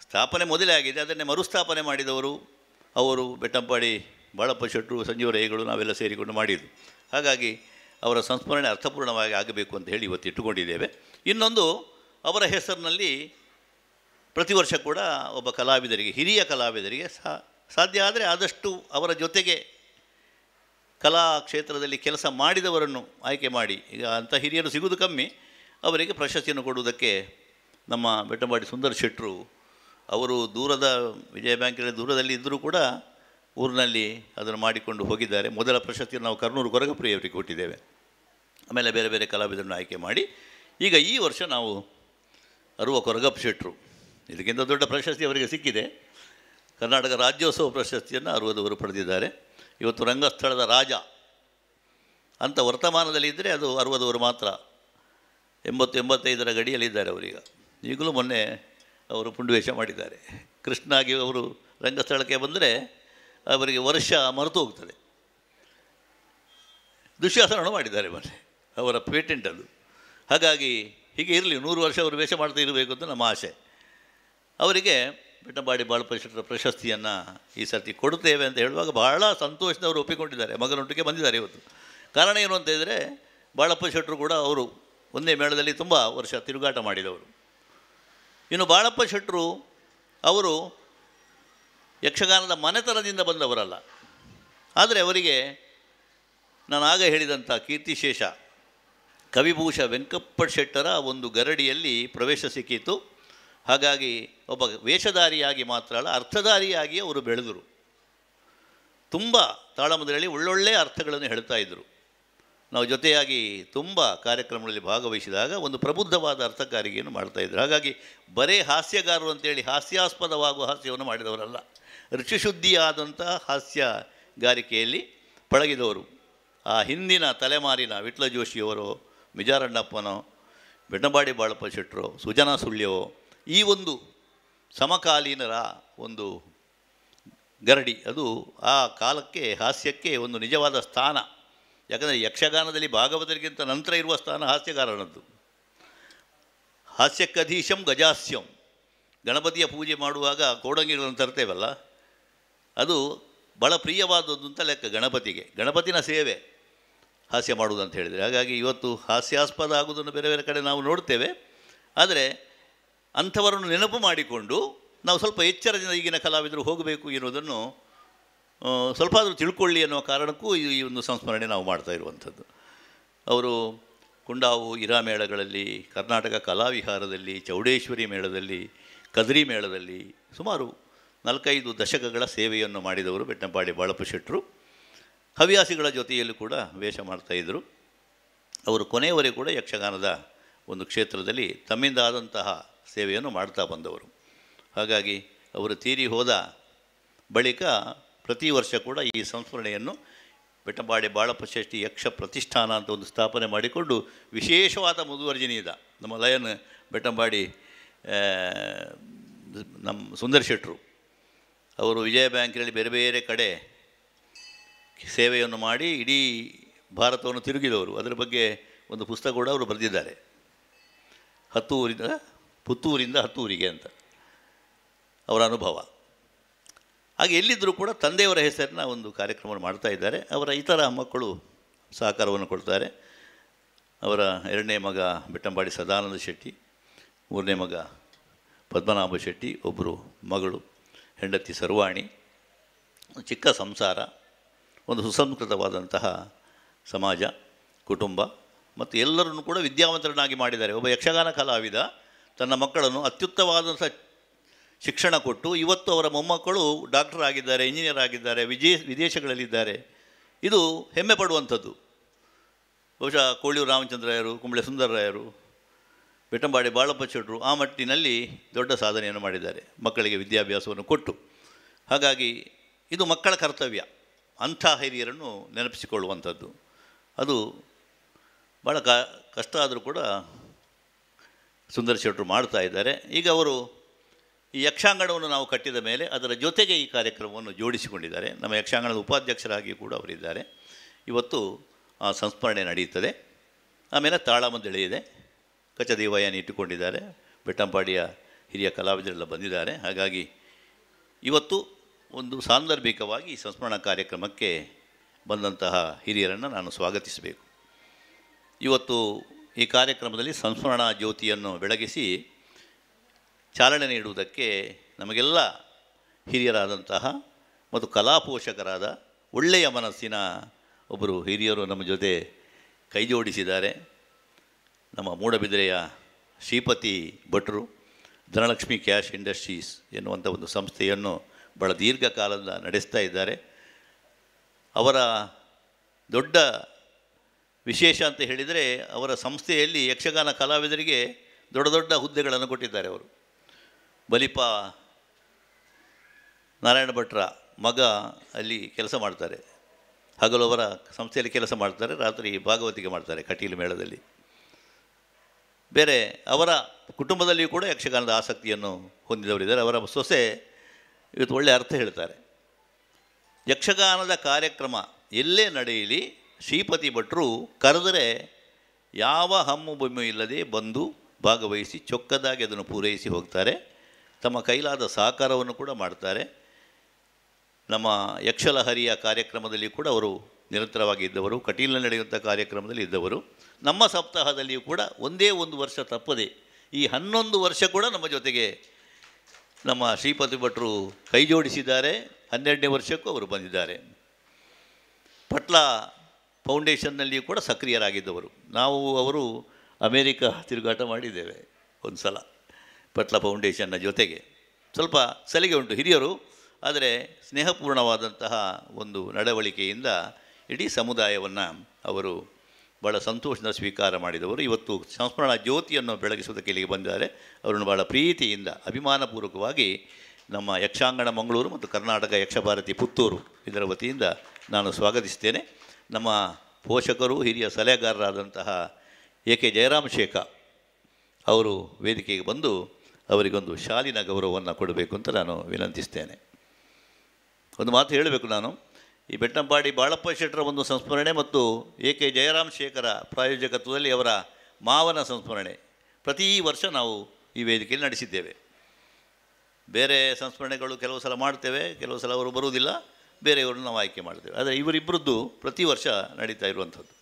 ಸ್ಥಾಪನೆ ಮೊದಲೇ ಆಗಿದೆ, ಅದನ್ನೇ ಮರುಸ್ಥಾಪನೆ ಮಾಡಿದವರು ಅವರು ಬೆಟ್ಟಂಪಾಡಿ ಬಾಳಪ್ಪ ಶೆಟ್ಟರು, ಸಂಜೀವರೇಗಳು, ನಾವೆಲ್ಲ ಸೇರಿಕೊಂಡು ಮಾಡಿದ್ದು. ಹಾಗಾಗಿ ಅವರ ಸಂಸ್ಮರಣೆ ಅರ್ಥಪೂರ್ಣವಾಗಿ ಆಗಬೇಕು ಅಂತ ಹೇಳಿ ಇವತ್ತು ಇಟ್ಟುಕೊಂಡಿದ್ದೇವೆ. ಇನ್ನೊಂದು, ಅವರ ಹೆಸರಿನಲ್ಲಿ ಪ್ರತಿ ವರ್ಷ ಕೂಡ ಒಬ್ಬ ಕಲಾವಿದರಿಗೆ, ಹಿರಿಯ ಕಲಾವಿದರಿಗೆ ಸಾಧ್ಯ ಆದರೆ ಆದಷ್ಟು ಅವರ ಜೊತೆಗೆ ಕಲಾ ಕ್ಷೇತ್ರದಲ್ಲಿ ಕೆಲಸ ಮಾಡಿದವರನ್ನು ಆಯ್ಕೆ ಮಾಡಿ, ಈಗ ಅಂಥ ಹಿರಿಯರು ಸಿಗುವುದು ಕಮ್ಮಿ, ಅವರಿಗೆ ಪ್ರಶಸ್ತಿಯನ್ನು ಕೊಡುವುದಕ್ಕೆ ನಮ್ಮ ಬೆಟ್ಟಂಪಾಡಿ ಸುಂದರ ಶೆಟ್ಟರು ಅವರು ದೂರದ ವಿಜಯ ಬ್ಯಾಂಕಿನ ದೂರದಲ್ಲಿ ಇದ್ದರೂ ಕೂಡ ಊರಿನಲ್ಲಿ ಅದನ್ನು ಮಾಡಿಕೊಂಡು ಹೋಗಿದ್ದಾರೆ. ಮೊದಲ ಪ್ರಶಸ್ತಿಯನ್ನು ನಾವು ಕರ್ನೂರು ಕೊರಗಪ್ರಿಯವರಿಗೆ ಕೊಟ್ಟಿದ್ದೇವೆ. ಆಮೇಲೆ ಬೇರೆ ಬೇರೆ ಕಲಾವಿದರನ್ನು ಆಯ್ಕೆ ಮಾಡಿ ಈಗ ಈ ವರ್ಷ ನಾವು ಅರುವ ಕೊರಗಪ್ಪ ಶೆಟ್ಟರು, ಇದಕ್ಕಿಂತ ದೊಡ್ಡ ಪ್ರಶಸ್ತಿ ಅವರಿಗೆ ಸಿಕ್ಕಿದೆ. ಕರ್ನಾಟಕ ರಾಜ್ಯೋತ್ಸವ ಪ್ರಶಸ್ತಿಯನ್ನು 60 ಪಡೆದಿದ್ದಾರೆ. ಇವತ್ತು ರಂಗಸ್ಥಳದ ರಾಜ ಅಂತ ವರ್ತಮಾನದಲ್ಲಿದ್ದರೆ ಅದು 60 ಮಾತ್ರ. 80-85ರ ಗಡಿಯಲ್ಲಿದ್ದಾರೆ ಅವರೀಗ. ಈಗಲೂ ಮೊನ್ನೆ ಅವರು ಪುಂಡುವೇಷ ಮಾಡಿದ್ದಾರೆ. ಕೃಷ್ಣಾಗಿ ಅವರು ರಂಗಸ್ಥಳಕ್ಕೆ ಬಂದರೆ ಅವರಿಗೆ ವರ್ಷ ಮರೆತು ಹೋಗ್ತದೆ. ದುಶ್ಯಾಸನ ಮಾಡಿದ್ದಾರೆ ಮೊನ್ನೆ, ಅವರ ಪೇಟೆಂಟ್ ಅದು. ಹಾಗಾಗಿ ಹೀಗೆ ಇರಲಿ, 100 ವರ್ಷ ಅವರು ವೇಷ ಮಾಡ್ತಾ ಇರಬೇಕು ಅಂತ ನಮ್ಮ ಆಸೆ. ಅವರಿಗೆ ಬೆಟ್ಟಂಪಾಡಿ ಬಾಳಪ್ಪ ಶೆಟ್ಟರ ಪ್ರಶಸ್ತಿಯನ್ನು ಈ ಸರ್ತಿ ಕೊಡುತ್ತೇವೆ ಅಂತ ಹೇಳುವಾಗ ಬಹಳ ಸಂತೋಷದವರು ಒಪ್ಪಿಕೊಂಡಿದ್ದಾರೆ. ಮಗನೊಟ್ಟಿಗೆ ಬಂದಿದ್ದಾರೆ ಇವತ್ತು. ಕಾರಣ ಏನು ಅಂತ ಹೇಳಿದರೆ, ಬಾಳಪ್ಪ ಶೆಟ್ಟರು ಕೂಡ ಅವರು ಒಂದೇ ಮೇಳದಲ್ಲಿ ತುಂಬ ವರ್ಷ ತಿರುಗಾಟ ಮಾಡಿದವರು. ಇನ್ನು ಬಾಳಪ್ಪ ಶೆಟ್ಟರು ಅವರು ಯಕ್ಷಗಾನದ ಮನೆತನದಿಂದ ಬಂದವರಲ್ಲ. ಆದರೆ ಅವರಿಗೆ ನಾನು ಆಗ ಹೇಳಿದಂಥ ಕೀರ್ತಿಶೇಷ ಕವಿಭೂಷ ವೆಂಕಪ್ಪ ಶೆಟ್ಟರ ಒಂದು ಗರಡಿಯಲ್ಲಿ ಪ್ರವೇಶ ಸಿಕ್ಕಿತು. ಹಾಗಾಗಿ ಒಬ್ಬ ವೇಷಧಾರಿಯಾಗಿ ಮಾತ್ರ ಅಲ್ಲ, ಅರ್ಥಧಾರಿಯಾಗಿ ಅವರು ಬೆಳೆದರು. ತುಂಬ ತಾಳಮದ್ದಳೆಯಲ್ಲಿ ಒಳ್ಳೊಳ್ಳೆಯ ಅರ್ಥಗಳನ್ನು ಹೇಳ್ತಾ ಇದ್ದರು. ನಾವು ಜೊತೆಯಾಗಿ ತುಂಬ ಕಾರ್ಯಕ್ರಮಗಳಲ್ಲಿ ಭಾಗವಹಿಸಿದಾಗ ಒಂದು ಪ್ರಬುದ್ಧವಾದ ಅರ್ಥಕಾರಿಕೆಯನ್ನು ಮಾಡ್ತಾಯಿದ್ರು. ಹಾಗಾಗಿ ಬರೇ ಹಾಸ್ಯಗಾರರು ಅಂತೇಳಿ ಹಾಸ್ಯಾಸ್ಪದವಾಗುವ ಹಾಸ್ಯವನ್ನು ಮಾಡಿದವರಲ್ಲ, ರುಚಿಶುದ್ಧಿಯಾದಂಥ ಹಾಸ್ಯಗಾರಿಕೆಯಲ್ಲಿ ಪಳಗಿದವರು. ಆ ಹಿಂದಿನ ತಲೆಮಾರಿನ ವಿಟ್ಲ ಜೋಶಿಯವರೋ, ಮಿಜಾರಣ್ಣಪ್ಪನೋ, ಬೆಟ್ಟಂಪಾಡಿ ಬಾಳಪ್ಪ ಶೆಟ್ಟರೋ, ಸುಜನಾ ಸುಳ್ಯವೋ, ಈ ಒಂದು ಸಮಕಾಲೀನರ ಒಂದು ಗರಡಿ, ಅದು ಆ ಕಾಲಕ್ಕೆ ಹಾಸ್ಯಕ್ಕೆ ಒಂದು ನಿಜವಾದ ಸ್ಥಾನ. ಯಾಕಂದರೆ ಯಕ್ಷಗಾನದಲ್ಲಿ ಭಾಗವತರಿಗಿಂತ ನಂತರ ಇರುವ ಸ್ಥಾನ ಹಾಸ್ಯಗಾರನದ್ದು. ಹಾಸ್ಯಕ್ಕಧೀಶಂ ಗಜಾಸ್ಯಂ, ಗಣಪತಿಯ ಪೂಜೆ ಮಾಡುವಾಗ ಕೋಡಂಗಿಗಳನ್ನು ತರ್ತೇವಲ್ಲ, ಅದು ಭಾಳ ಪ್ರಿಯವಾದದ್ದು ಅಂತ ಲೆಕ್ಕ ಗಣಪತಿಗೆ. ಗಣಪತಿನ ಸೇವೆ ಹಾಸ್ಯ ಮಾಡುವುದು ಅಂತ ಹೇಳಿದರೆ. ಹಾಗಾಗಿ ಇವತ್ತು ಹಾಸ್ಯಾಸ್ಪದ ಆಗುವುದನ್ನು ಬೇರೆ ಬೇರೆ ಕಡೆ ನಾವು ನೋಡ್ತೇವೆ. ಆದರೆ ಅಂಥವರನ್ನು ನೆನಪು ಮಾಡಿಕೊಂಡು ನಾವು ಸ್ವಲ್ಪ ಎಚ್ಚರದಿಂದ ಈಗಿನ ಕಲಾವಿದರು ಹೋಗಬೇಕು ಎನ್ನುವುದನ್ನು ಸ್ವಲ್ಪ ಆದರೂ ತಿಳ್ಕೊಳ್ಳಿ ಅನ್ನುವ ಕಾರಣಕ್ಕೂ ಈ ಒಂದು ಸಂಸ್ಮರಣೆ ನಾವು ಮಾಡ್ತಾ ಇರುವಂಥದ್ದು. ಅವರು ಕುಂಡಾವು ಇರಾ ಮೇಳಗಳಲ್ಲಿ, ಕರ್ನಾಟಕ ಕಲಾವಿಹಾರದಲ್ಲಿ, ಚೌಡೇಶ್ವರಿ ಮೇಳದಲ್ಲಿ, ಕದ್ರಿ ಮೇಳದಲ್ಲಿ ಸುಮಾರು 4-5 ದಶಕಗಳ ಸೇವೆಯನ್ನು ಮಾಡಿದವರು ಬೆಟ್ಟಂಪಾಡಿ ಬಾಳಪ್ಪ ಶೆಟ್ಟರು. ಹವ್ಯಾಸಿಗಳ ಜೊತೆಯಲ್ಲೂ ಕೂಡ ವೇಷ ಮಾಡ್ತಾಯಿದ್ರು. ಅವರು ಕೊನೆಯವರೆಗೂ ಕೂಡ ಯಕ್ಷಗಾನದ ಒಂದು ಕ್ಷೇತ್ರದಲ್ಲಿ ತಮ್ಮಿಂದ ಆದಂತಹ ಸೇವೆಯನ್ನು ಮಾಡ್ತಾ ಬಂದವರು. ಹಾಗಾಗಿ ಅವರು ತೀರಿ ಹೋದ ಬಳಿಕ ಪ್ರತಿ ವರ್ಷ ಕೂಡ ಈ ಸಂಸ್ಮರಣೆಯನ್ನು ಬೆಟ್ಟಂಪಾಡಿ ಬಾಳಪ್ಪ ಶೆಟ್ಟಿ ಯಕ್ಷ ಪ್ರತಿಷ್ಠಾನ ಅಂತ ಒಂದು ಸ್ಥಾಪನೆ ಮಾಡಿಕೊಂಡು ವಿಶೇಷವಾದ ಮುಂದುವರ್ಜನೆಯಿದೆ. ನಮ್ಮ ಲಯನ್ ಬೆಟ್ಟಂಪಾಡಿ ನಮ್ಮ ಸುಂದರ್ ಶೆಟ್ಟರು ಅವರು ವಿಜಯ ಬ್ಯಾಂಕಿನಲ್ಲಿ ಬೇರೆ ಬೇರೆ ಕಡೆ ಸೇವೆಯನ್ನು ಮಾಡಿ ಇಡೀ ಭಾರತವನ್ನು ತಿರುಗಿದವರು. ಅದರ ಬಗ್ಗೆ ಒಂದು ಪುಸ್ತಕ ಕೂಡ ಅವರು ಬರೆದಿದ್ದಾರೆ, ಪುತ್ತೂರಿಂದ ಹತ್ತೂರಿಗೆ ಅಂತ ಅವರ ಅನುಭವ. ಹಾಗೆ ಎಲ್ಲಿದ್ದರೂ ಕೂಡ ತಂದೆಯವರ ಹೆಸರಿನ ಒಂದು ಕಾರ್ಯಕ್ರಮವನ್ನು ಮಾಡ್ತಾ ಇದ್ದಾರೆ. ಅವರ ಇತರ ಮಕ್ಕಳು ಸಹಕಾರವನ್ನು ಕೊಡ್ತಾರೆ. ಅವರ ಎರಡನೇ ಮಗ ಬೆಟ್ಟಂಪಾಡಿ ಸದಾನಂದ ಶೆಟ್ಟಿ, ಮೂರನೇ ಮಗ ಪದ್ಮನಾಭ ಶೆಟ್ಟಿ, ಒಬ್ಬರು ಮಗಳು, ಹೆಂಡತಿ ಸರ್ವಾಣಿ. ಚಿಕ್ಕ ಸಂಸಾರ, ಒಂದು ಸುಸಂಸ್ಕೃತವಾದಂತಹ ಸಮಾಜ, ಕುಟುಂಬ ಮತ್ತು ಎಲ್ಲರನ್ನು ಕೂಡ ವಿದ್ಯಾವಂತರನ್ನಾಗಿ ಮಾಡಿದ್ದಾರೆ. ಒಬ್ಬ ಯಕ್ಷಗಾನ ಕಲಾವಿದ ತನ್ನ ಮಕ್ಕಳನ್ನು ಅತ್ಯುತ್ತಮವಾದಂಥ ಶಿಕ್ಷಣ ಕೊಟ್ಟು ಇವತ್ತು ಅವರ ಮೊಮ್ಮಕ್ಕಳು ಡಾಕ್ಟರ್ ಆಗಿದ್ದಾರೆ, ಇಂಜಿನಿಯರ್ ಆಗಿದ್ದಾರೆ, ವಿದೇಶಗಳಲ್ಲಿದ್ದಾರೆ. ಇದು ಹೆಮ್ಮೆ ಪಡುವಂಥದ್ದು. ಬಹುಶಃ ಕೋಳಿಯೂರು ರಾಮಚಂದ್ರರಾಯರು, ಕುಂಬಳೆ ಸುಂದರರಾಯರು, ಬೆಟ್ಟಂಪಾಡಿ ಬಾಳಪ್ಪ ಶೆಟ್ಟರು ಆ ಮಟ್ಟಿನಲ್ಲಿ ದೊಡ್ಡ ಸಾಧನೆಯನ್ನು ಮಾಡಿದ್ದಾರೆ ಮಕ್ಕಳಿಗೆ ವಿದ್ಯಾಭ್ಯಾಸವನ್ನು ಕೊಟ್ಟು. ಹಾಗಾಗಿ ಇದು ಮಕ್ಕಳ ಕರ್ತವ್ಯ, ಅಂಥ ಹಿರಿಯರನ್ನು ನೆನಪಿಸಿಕೊಳ್ಳುವಂಥದ್ದು. ಅದು ಭಾಳ ಕಷ್ಟ ಆದರೂ ಕೂಡ ಸುಂದರ ಶೆಟ್ಟರು ಮಾಡ್ತಾ ಇದ್ದಾರೆ. ಈಗ ಅವರು ಈ ಯಕ್ಷಾಂಗಣವನ್ನು ನಾವು ಕಟ್ಟಿದ ಮೇಲೆ ಅದರ ಜೊತೆಗೆ ಈ ಕಾರ್ಯಕ್ರಮವನ್ನು ಜೋಡಿಸಿಕೊಂಡಿದ್ದಾರೆ. ನಮ್ಮ ಯಕ್ಷಾಂಗಣದ ಉಪಾಧ್ಯಕ್ಷರಾಗಿ ಕೂಡ ಅವರಿದ್ದಾರೆ. ಇವತ್ತು ಆ ಸಂಸ್ಮರಣೆ ನಡೆಯುತ್ತದೆ. ಆಮೇಲೆ ತಾಳಮದ್ದಳೆ ಇದೆ, ಕಚದೇವಯ್ಯನ ಇಟ್ಟುಕೊಂಡಿದ್ದಾರೆ, ಬೆಟ್ಟಂಪಾಡಿಯ ಹಿರಿಯ ಕಲಾವಿದರೆಲ್ಲ ಬಂದಿದ್ದಾರೆ. ಹಾಗಾಗಿ ಇವತ್ತು ಒಂದು ಸಾಂದರ್ಭಿಕವಾಗಿ ಈ ಸಂಸ್ಮರಣಾ ಕಾರ್ಯಕ್ರಮಕ್ಕೆ ಬಂದಂತಹ ಹಿರಿಯರನ್ನು ನಾನು ಸ್ವಾಗತಿಸಬೇಕು. ಇವತ್ತು ಈ ಕಾರ್ಯಕ್ರಮದಲ್ಲಿ ಸಂಸ್ಮರಣಾ ಜ್ಯೋತಿಯನ್ನು ಬೆಳಗಿಸಿ ಚಾಲನೆ ನೀಡುವುದಕ್ಕೆ ನಮಗೆಲ್ಲ ಹಿರಿಯರಾದಂತಹ ಮತ್ತು ಕಲಾಪೋಷಕರಾದ ಒಳ್ಳೆಯ ಮನಸ್ಸಿನ ಒಬ್ಬರು ಹಿರಿಯರು ನಮ್ಮ ಜೊತೆ ಕೈಜೋಡಿಸಿದ್ದಾರೆ. ನಮ್ಮ ಮೂಡಬಿದಿರೆಯ ಶ್ರೀಪತಿ ಭಟ್ರು ಧನಲಕ್ಷ್ಮಿ ಕ್ಯಾಶ್ ಇಂಡಸ್ಟ್ರೀಸ್ ಎನ್ನುವಂಥ ಒಂದು ಸಂಸ್ಥೆಯನ್ನು ಭಾಳ ದೀರ್ಘಕಾಲದಿಂದ ನಡೆಸ್ತಾ ಇದ್ದಾರೆ. ಅವರ ದೊಡ್ಡ ವಿಶೇಷ ಅಂತ ಹೇಳಿದರೆ ಅವರ ಸಂಸ್ಥೆಯಲ್ಲಿ ಯಕ್ಷಗಾನ ಕಲಾವಿದರಿಗೆ ದೊಡ್ಡ ದೊಡ್ಡ ಹುದ್ದೆಗಳನ್ನು ಕೊಟ್ಟಿದ್ದಾರೆ. ಅವರು ಬಲಿಪ ನಾರಾಯಣ ಭಟ್ರ ಮಗ ಅಲ್ಲಿ ಕೆಲಸ ಮಾಡ್ತಾರೆ. ಹಗಲು ಅವರ ಸಂಸ್ಥೆಯಲ್ಲಿ ಕೆಲಸ ಮಾಡ್ತಾರೆ, ರಾತ್ರಿ ಭಾಗವತಿಕೆ ಮಾಡ್ತಾರೆ ಕಟೀಲು ಮೇಳದಲ್ಲಿ. ಬೇರೆ ಅವರ ಕುಟುಂಬದಲ್ಲಿಯೂ ಕೂಡ ಯಕ್ಷಗಾನದ ಆಸಕ್ತಿಯನ್ನು ಹೊಂದಿದವರಿದ್ದಾರೆ. ಅವರ ಸೊಸೆ ಇವತ್ತು ಒಳ್ಳೆಯ ಅರ್ಥ ಹೇಳ್ತಾರೆ. ಯಕ್ಷಗಾನದ ಕಾರ್ಯಕ್ರಮ ಎಲ್ಲೇ ನಡೆಯಲಿ ಶ್ರೀಪತಿ ಭಟ್ರು ಕರೆದರೆ ಯಾವ ಹಮ್ಮು ಬೊಮ್ಮೆ ಇಲ್ಲದೆ ಬಂದು ಭಾಗವಹಿಸಿ ಚೊಕ್ಕದಾಗಿ ಅದನ್ನು ಪೂರೈಸಿ ಹೋಗ್ತಾರೆ. ತಮ್ಮ ಕೈಲಾದ ಸಹಕಾರವನ್ನು ಕೂಡ ಮಾಡ್ತಾರೆ. ನಮ್ಮ ಯಕ್ಷಲಹರಿಯ ಕಾರ್ಯಕ್ರಮದಲ್ಲಿ ಕೂಡ ಅವರು ನಿರಂತರವಾಗಿ ಇದ್ದವರು, ಕಟೀಲಿನಲ್ಲಿ ನಡೆಯುವಂಥ ಕಾರ್ಯಕ್ರಮದಲ್ಲಿ ಇದ್ದವರು. ನಮ್ಮ ಸಪ್ತಾಹದಲ್ಲಿಯೂ ಕೂಡ ಒಂದೇ ಒಂದು ವರ್ಷ ತಪ್ಪದೆ ಈ 11 ವರ್ಷ ಕೂಡ ನಮ್ಮ ಜೊತೆಗೆ ನಮ್ಮ ಶ್ರೀಪತಿ ಭಟ್ರು ಕೈ ಜೋಡಿಸಿದ್ದಾರೆ. 12ನೇ ವರ್ಷಕ್ಕೂ ಅವರು ಬಂದಿದ್ದಾರೆ. ಪಟ್ಲ ಫೌಂಡೇಶನ್ನಲ್ಲಿಯೂ ಕೂಡ ಸಕ್ರಿಯರಾಗಿದ್ದವರು. ನಾವು ಅವರು ಅಮೇರಿಕಾ ತಿರುಗಾಟ ಮಾಡಿದ್ದೇವೆ ಒಂದು ಸಲ ಪಟ್ಲ ಫೌಂಡೇಶನ್ನ ಜೊತೆಗೆ. ಸ್ವಲ್ಪ ಸಲಿಗೆ ಉಂಟು ಹಿರಿಯರು, ಆದರೆ ಸ್ನೇಹಪೂರ್ಣವಾದಂತಹ ಒಂದು ನಡವಳಿಕೆಯಿಂದ ಇಡೀ ಸಮುದಾಯವನ್ನು ಅವರು ಭಾಳ ಸಂತೋಷದ ಸ್ವೀಕಾರ ಮಾಡಿದವರು. ಇವತ್ತು ಸಂಸ್ಮರಣಾ ಜ್ಯೋತಿಯನ್ನು ಬೆಳಗಿಸುವುದಕ್ಕೆ ಇಲ್ಲಿಗೆ ಬಂದಿದ್ದಾರೆ. ಅವರನ್ನು ಭಾಳ ಪ್ರೀತಿಯಿಂದ ಅಭಿಮಾನಪೂರ್ವಕವಾಗಿ ನಮ್ಮ ಯಕ್ಷಾಂಗಣ ಮಂಗಳೂರು ಮತ್ತು ಕರ್ನಾಟಕ ಯಕ್ಷಭಾರತಿ ಪುತ್ತೂರು ಇದರ ವತಿಯಿಂದ ನಾನು ಸ್ವಾಗತಿಸ್ತೇನೆ. ನಮ್ಮ ಪೋಷಕರು ಹಿರಿಯ ಸಲಹೆಗಾರರಾದಂತಹ ಎ.ಕೆ. ಜಯರಾಮ್ ಶೇಖ ಅವರು ವೇದಿಕೆಗೆ ಬಂದು ಅವರಿಗೊಂದು ಶಾಲಿನ ಗೌರವವನ್ನು ಕೊಡಬೇಕು ಅಂತ ನಾನು ವಿನಂತಿಸ್ತೇನೆ. ಒಂದು ಮಾತು ಹೇಳಬೇಕು ನಾನು, ಈ ಬೆಟ್ಟಂಪಾಡಿ ಬಾಳಪ್ಪ ಶೆಟ್ಟರ ಒಂದು ಸಂಸ್ಮರಣೆ ಮತ್ತು ಎ.ಕೆ. ಜಯರಾಮ್ ಶೇಖರ ಪ್ರಾಯೋಜಕತ್ವದಲ್ಲಿ ಅವರ ಮಾವನ ಸಂಸ್ಮರಣೆ ಪ್ರತಿ ವರ್ಷ ನಾವು ಈ ವೇದಿಕೆಯಲ್ಲಿ ನಡೆಸಿದ್ದೇವೆ. ಬೇರೆ ಸಂಸ್ಮರಣೆಗಳು ಕೆಲವು ಸಲ ಮಾಡ್ತೇವೆ, ಕೆಲವು ಸಲ ಅವರು ಬರುವುದಿಲ್ಲ, ಬೇರೆಯವ್ರನ್ನ ನಾವು ಆಯ್ಕೆ ಮಾಡ್ತೇವೆ. ಆದರೆ ಇವರಿಬ್ಬರದ್ದು ಪ್ರತಿ ವರ್ಷ ನಡೀತಾ ಇರುವಂಥದ್ದು.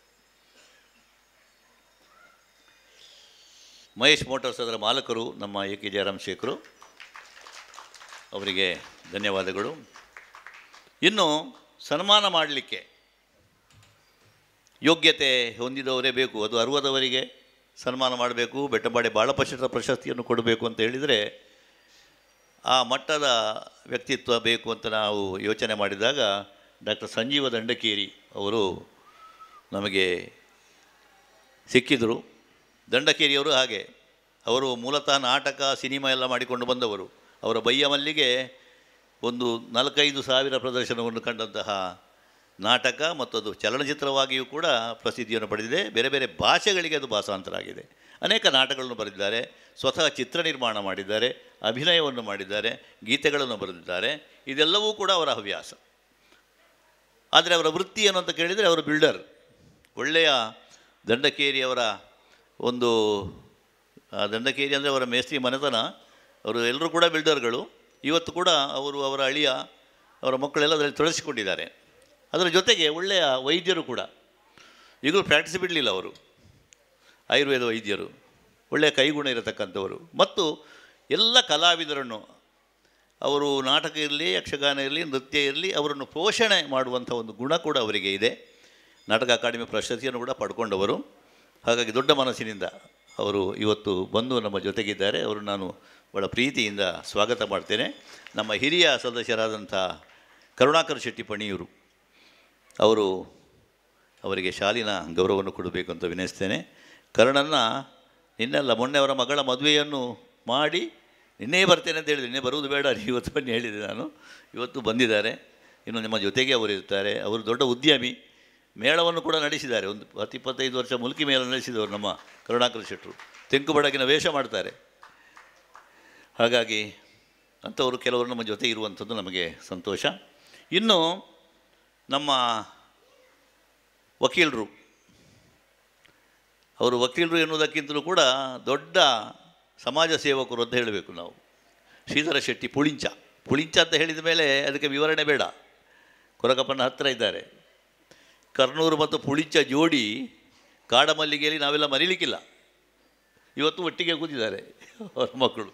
ಮಹೇಶ್ ಮೋಟಾರ್ಸ್ ಅದರ ಮಾಲಕರು ನಮ್ಮ ಎ.ಕೆ. ಜಯರಾಮ್ ಶೇಖರು, ಅವರಿಗೆ ಧನ್ಯವಾದಗಳು. ಇನ್ನು ಸನ್ಮಾನ ಮಾಡಲಿಕ್ಕೆ ಯೋಗ್ಯತೆ ಹೊಂದಿದವರೇ ಬೇಕು. ಅದು 60ದವರಿಗೆ ಸನ್ಮಾನ ಮಾಡಬೇಕು, ಬೆಟ್ಟಂಪಾಡಿ ಬಾಳಪ್ಪ ಶೆಟ್ಟರ ಪ್ರಶಸ್ತಿಯನ್ನು ಕೊಡಬೇಕು ಅಂತ ಹೇಳಿದರೆ ಆ ಮಟ್ಟದ ವ್ಯಕ್ತಿತ್ವ ಬೇಕು ಅಂತ ನಾವು ಯೋಚನೆ ಮಾಡಿದಾಗ ಡಾಕ್ಟರ್ ಸಂಜೀವ ದಂಡಕೇರಿ ಅವರು ನಮಗೆ ಸಿಕ್ಕಿದರು. ದಂಡಕೇರಿಯವರು ಹಾಗೆ, ಅವರು ಮೂಲತಃ ನಾಟಕ ಸಿನಿಮಾ ಎಲ್ಲ ಮಾಡಿಕೊಂಡು ಬಂದವರು. ಅವರ ಬಯ್ಯ ಮಲ್ಲಿಗೆ ಒಂದು 4-5 ಸಾವಿರ ಪ್ರದರ್ಶನವನ್ನು ಕಂಡಂತಹ ನಾಟಕ ಮತ್ತು ಅದು ಚಲನಚಿತ್ರವಾಗಿಯೂ ಕೂಡ ಪ್ರಸಿದ್ಧಿಯನ್ನು ಪಡೆದಿದೆ. ಬೇರೆ ಬೇರೆ ಭಾಷೆಗಳಿಗೆ ಅದು ಭಾಷಾಂತರ ಆಗಿದೆ. ಅನೇಕ ನಾಟಕಗಳನ್ನು ಬರೆದಿದ್ದಾರೆ, ಸ್ವತಃ ಚಿತ್ರ ನಿರ್ಮಾಣ ಮಾಡಿದ್ದಾರೆ, ಅಭಿನಯವನ್ನು ಮಾಡಿದ್ದಾರೆ, ಗೀತೆಗಳನ್ನು ಬರೆದಿದ್ದಾರೆ. ಇದೆಲ್ಲವೂ ಕೂಡ ಅವರ ಹವ್ಯಾಸ. ಆದರೆ ಅವರ ವೃತ್ತಿ ಏನು ಅಂತ ಕೇಳಿದರೆ ಅವರು ಬಿಲ್ಡರ್. ಒಳ್ಳೆಯ ದಂಡಕೇರಿಯವರ ಒಂದು ದಂಡಕೇರಿ ಅಂದರೆ ಅವರ ಮೇಸ್ತ್ರಿ ಮನೆತನ, ಅವರು ಎಲ್ಲರೂ ಕೂಡ ಬಿಲ್ಡರ್ಗಳು. ಇವತ್ತು ಕೂಡ ಅವರು, ಅವರ ಅಳಿಯ, ಅವರ ಮಕ್ಕಳೆಲ್ಲ ಅದರಲ್ಲಿ ತೊಡಗಿಸಿಕೊಂಡಿದ್ದಾರೆ. ಅದರ ಜೊತೆಗೆ ಒಳ್ಳೆಯ ವೈದ್ಯರು ಕೂಡ. ಈಗಲೂ ಪ್ರಾಕ್ಟೀಸ್ ಬಿಡಲಿಲ್ಲ ಅವರು, ಆಯುರ್ವೇದ ವೈದ್ಯರು, ಒಳ್ಳೆಯ ಕೈಗುಣ ಇರತಕ್ಕಂಥವರು. ಮತ್ತು ಎಲ್ಲ ಕಲಾವಿದರನ್ನು ಅವರು ನಾಟಕ ಇರಲಿ, ಯಕ್ಷಗಾನ ಇರಲಿ, ನೃತ್ಯ ಇರಲಿ, ಅವರನ್ನು ಪೋಷಣೆ ಮಾಡುವಂಥ ಒಂದು ಗುಣ ಕೂಡ ಅವರಿಗೆ ಇದೆ. ನಾಟಕ ಅಕಾಡೆಮಿ ಪ್ರಶಸ್ತಿಯನ್ನು ಕೂಡ ಪಡ್ಕೊಂಡವರು. ಹಾಗಾಗಿ ದೊಡ್ಡ ಮನಸ್ಸಿನಿಂದ ಅವರು ಇವತ್ತು ಬಂದು ನಮ್ಮ ಜೊತೆಗಿದ್ದಾರೆ. ಅವರು ನಾನು ಭಾಳ ಪ್ರೀತಿಯಿಂದ ಸ್ವಾಗತ ಮಾಡ್ತೇನೆ. ನಮ್ಮ ಹಿರಿಯ ಸದಸ್ಯರಾದಂಥ ಕರುಣಾಕರ್ ಶೆಟ್ಟಿ ಪಣಿಯೂರು ಅವರು, ಅವರಿಗೆ ಶಾಲಿನ ಗೌರವವನ್ನು ಕೊಡಬೇಕು ಅಂತ ವಿನಯಿಸ್ತೇನೆ. ಕರ್ಣನ್ನು ನಿನ್ನೆಲ್ಲ ಮೊನ್ನೆ ಅವರ ಮಗಳ ಮದುವೆಯನ್ನು ಮಾಡಿ ನಿನ್ನೆ ಬರ್ತೇನೆ ಅಂತ ಹೇಳಿದೆ. ನಿನ್ನೆ ಬರುವುದು ಬೇಡ, ಇವತ್ತು ಬನ್ನಿ ಹೇಳಿದೆ ನಾನು. ಇವತ್ತು ಬಂದಿದ್ದಾರೆ. ಇನ್ನು ನಿಮ್ಮ ಜೊತೆಗೆ ಅವರು ಇರ್ತಾರೆ. ಅವರು ದೊಡ್ಡ ಉದ್ಯಮಿ. ಮೇಳವನ್ನು ಕೂಡ ನಡೆಸಿದ್ದಾರೆ. ಒಂದು 10-25 ವರ್ಷ ಮುಲ್ಕಿ ಮೇಳ ನಡೆಸಿದವರು ನಮ್ಮ ಕರುಣಾಕರ ಶೆಟ್ಟರು. ತೆಂಕು ಬಡಗಿನ ವೇಷ ಮಾಡ್ತಾರೆ. ಹಾಗಾಗಿ ಅಂಥವರು ಕೆಲವರು ನಮ್ಮ ಜೊತೆ ಇರುವಂಥದ್ದು ನಮಗೆ ಸಂತೋಷ. ಇನ್ನು ನಮ್ಮ ವಕೀಲರು, ಅವರು ವಕೀಲರು ಎನ್ನುವುದಕ್ಕಿಂತಲೂ ಕೂಡ ದೊಡ್ಡ ಸಮಾಜ ಸೇವಕರು ಅಂತ ಹೇಳಬೇಕು ನಾವು. ಶ್ರೀಧರ ಶೆಟ್ಟಿ ಪುಳಿಂಚ ಅಂತ ಹೇಳಿದ ಮೇಲೆ ಅದಕ್ಕೆ ವಿವರಣೆ ಬೇಡ. ಕೊರಗಪ್ಪನ ಹತ್ತಿರ ಇದ್ದಾರೆ. ಕರ್ನೂರು ಮತ್ತು ಪುಳಿಂಚ ಜೋಡಿ ಕಾಡಮಲ್ಲಿಗೆಯಲ್ಲಿ ನಾವೆಲ್ಲ ಮರೀಲಿಕ್ಕಿಲ್ಲ. ಇವತ್ತು ಒಟ್ಟಿಗೆ ಕೂತಿದ್ದಾರೆ ಅವರ ಮಕ್ಕಳು.